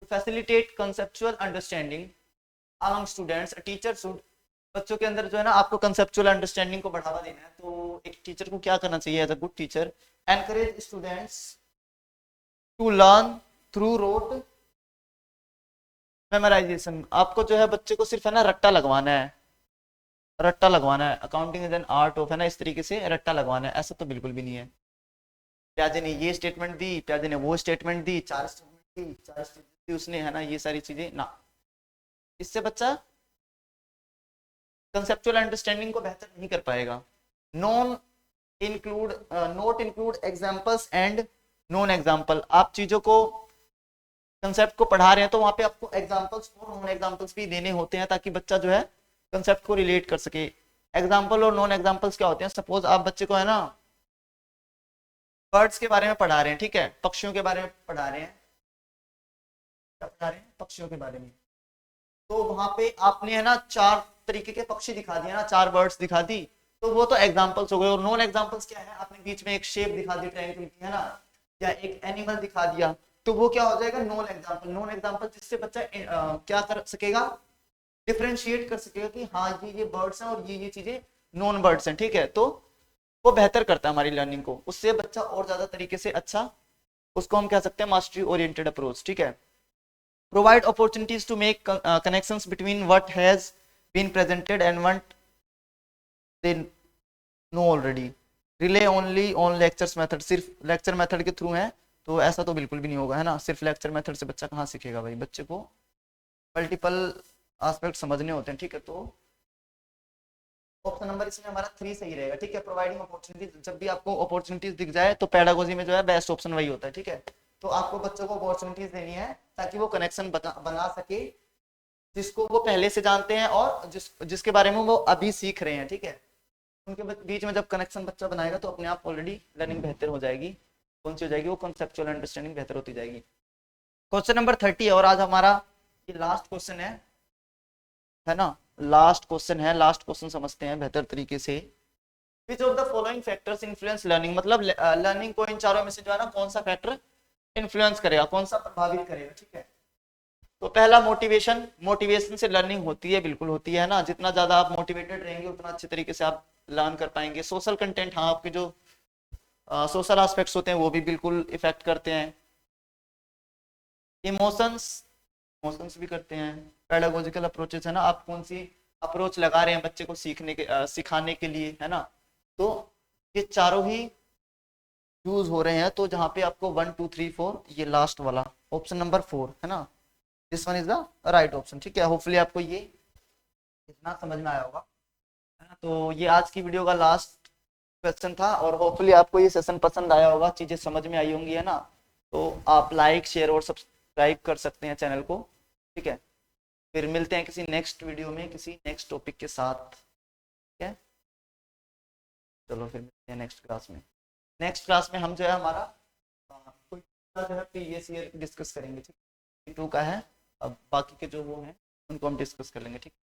To facilitate conceptual understanding among students, teacher should, बच्चों के अंदर जो है ना आपको कंसेप्चुअल अंडरस्टैंडिंग को बढ़ावा देना है, तो एक टीचर को क्या करना चाहिए as a good teacher, encourage students to learn through rote memorisation. आपको जो है बच्चे को सिर्फ है ना रट्टा लगवाना है, रट्टा लगवाना है। Accounting is an art of, है ना, इस तरीके से रट्टा लगवाना है, ऐसा तो बिल्कुल भी नहीं है। प्याजे ने ये स्टेटमेंट दी, प्याजे ने वो स्टेटमेंट दी, चार स्टेटमेंट दी, चार स्टेटमेंट दी उसने, है ना, ये सारी चीजें ना, इससे बच्चा कंसेप्चुअल अंडरस्टैंडिंग को बेहतर नहीं कर पाएगा। Non include, note include examples and non example, आप चीजों को कंसेप्ट को पढ़ा रहे हैं तो वहां पे आपको एग्जांपल्स और नॉन एग्जांपल्स भी देने होते हैं ताकि बच्चा जो है कंसेप्ट को रिलेट कर सके। एग्जांपल और नॉन एग्जांपल्स क्या होते हैं, सपोज आप बच्चे को है ना बर्ड्स के बारे में पढ़ा रहे हैं, ठीक है, पक्षियों के बारे में पढ़ा रहे हैं, क्या पढ़ा रहे हैं, पक्षियों के बारे में, तो वहां पे आपने है ना 4 तरीके के पक्षी दिखा दिए ना, 4 बर्ड्स दिखा दी, तो वो तो एग्जांपल्स हो गए। और नॉन एग्जांपल्स क्या है, आपने बीच में एक शेप दिखा दी ट्रायंगल की, है ना, या एक एनिमल दिखा दिया, तो वो क्या हो जाएगा, नॉन एग्जांपल। नॉन एग्जांपल जिससे बच्चा क्या कर सकेगा, डिफरेंशिएट कर सकेगा कि हाँ ये बर्ड्स हैं और ये चीजें नॉन बर्ड्स हैं, ठीक है। तो वो बेहतर करता है हमारी लर्निंग को, उससे बच्चा और ज्यादा तरीके से अच्छा, उसको हम कह सकते हैं मास्टरी ओरिएंटेड अप्रोच, ठीक है। Provide opportunities to make connections between what has been presented and what they know already. Rely only on lectures method, सिर्फ लेक्चर मेथड के थ्रू है तो ऐसा तो बिल्कुल भी नहीं होगा, है ना। सिर्फ लेक्चर मेथड से बच्चा कहाँ सीखेगा भाई, बच्चे को मल्टीपल एस्पेक्ट समझने होते हैं, ठीक है। तो ऑप्शन नंबर इसमें हमारा 3 सही रहेगा, ठीक है। प्रोवाइडिंग अपॉर्चुनिटीज, जब भी आपको अपॉर्चुनिटीज दिख जाए तो पेडागोजी में जो है बेस्ट ऑप्शन वही होता है, ठीक है। तो आपको बच्चों को अपॉर्चुनिटीज देनी है ताकि वो कनेक्शन बना सके जिसको वो पहले से जानते हैं और जिसके बारे में वो अभी सीख रहे हैं, ठीक है। उनके बीच में जब कनेक्शन बच्चा बनाएगा तो अपने आप ऑलरेडी लर्निंग बेहतर हो जाएगी। कौन सी हो जाएगी, वो कॉन्सेप्चुअल अंडरस्टैंडिंग बेहतर होती जाएगी। क्वेश्चन नंबर 30 और आज हमारा ये लास्ट क्वेश्चन है ना, लास्ट क्वेश्चन है, लास्ट क्वेश्चन समझते हैं बेहतर तरीके से। विच of the following factors influence learning, मतलब लर्निंग को इन चारों में से जो है ना कौन सा फैक्टर इन्फ्लुएंस करेगा, कौन सा प्रभावित करेगा, ठीक है। तो पहला मोटिवेशन, मोटिवेशन से लर्निंग होती है, बिल्कुल होती है ना। जितना ज्यादा आप मोटिवेटेड रहेंगे उतना अच्छे तरीके से आप लर्न कर पाएंगे। सोशल कंटेंट, हाँ, आपके जो सोशल एस्पेक्ट्स होते हैं वो भी बिल्कुल इफेक्ट करते हैं। इमोशंस, इमोशंस भी करते हैं। पेडागोजिकल अप्रोचेस, है ना, आप कौन सी अप्रोच लगा रहे हैं बच्चे को सीखने के सिखाने के लिए, है ना। तो ये चारों ही यूज हो रहे हैं। तो जहाँ पे आपको 1 2 3 4, ये लास्ट वाला ऑप्शन नंबर 4 है ना, this one is the right option, ठीक है। होपफुली आपको ये इतना समझ में आया होगा, है ना। तो ये आज की वीडियो का लास्ट क्वेश्चन था और होपफुली आपको ये सेशन पसंद आया होगा, चीजें समझ में आई होंगी, है ना। तो आप लाइक, शेयर और सब्सक्राइब कर सकते हैं चैनल को, ठीक है। फिर मिलते हैं किसी नेक्स्ट वीडियो में किसी नेक्स्ट टॉपिक के साथ, ठीक है। चलो फिर मिलते हैं नेक्स्ट क्लास में। नेक्स्ट क्लास में हम जो है हमारा कोई जो है प्रीवियस ईयर डिस्कस करेंगे, ठीक है। 2 का है, अब बाकी के जो वो हैं उनको हम डिस्कस कर लेंगे, ठीक है।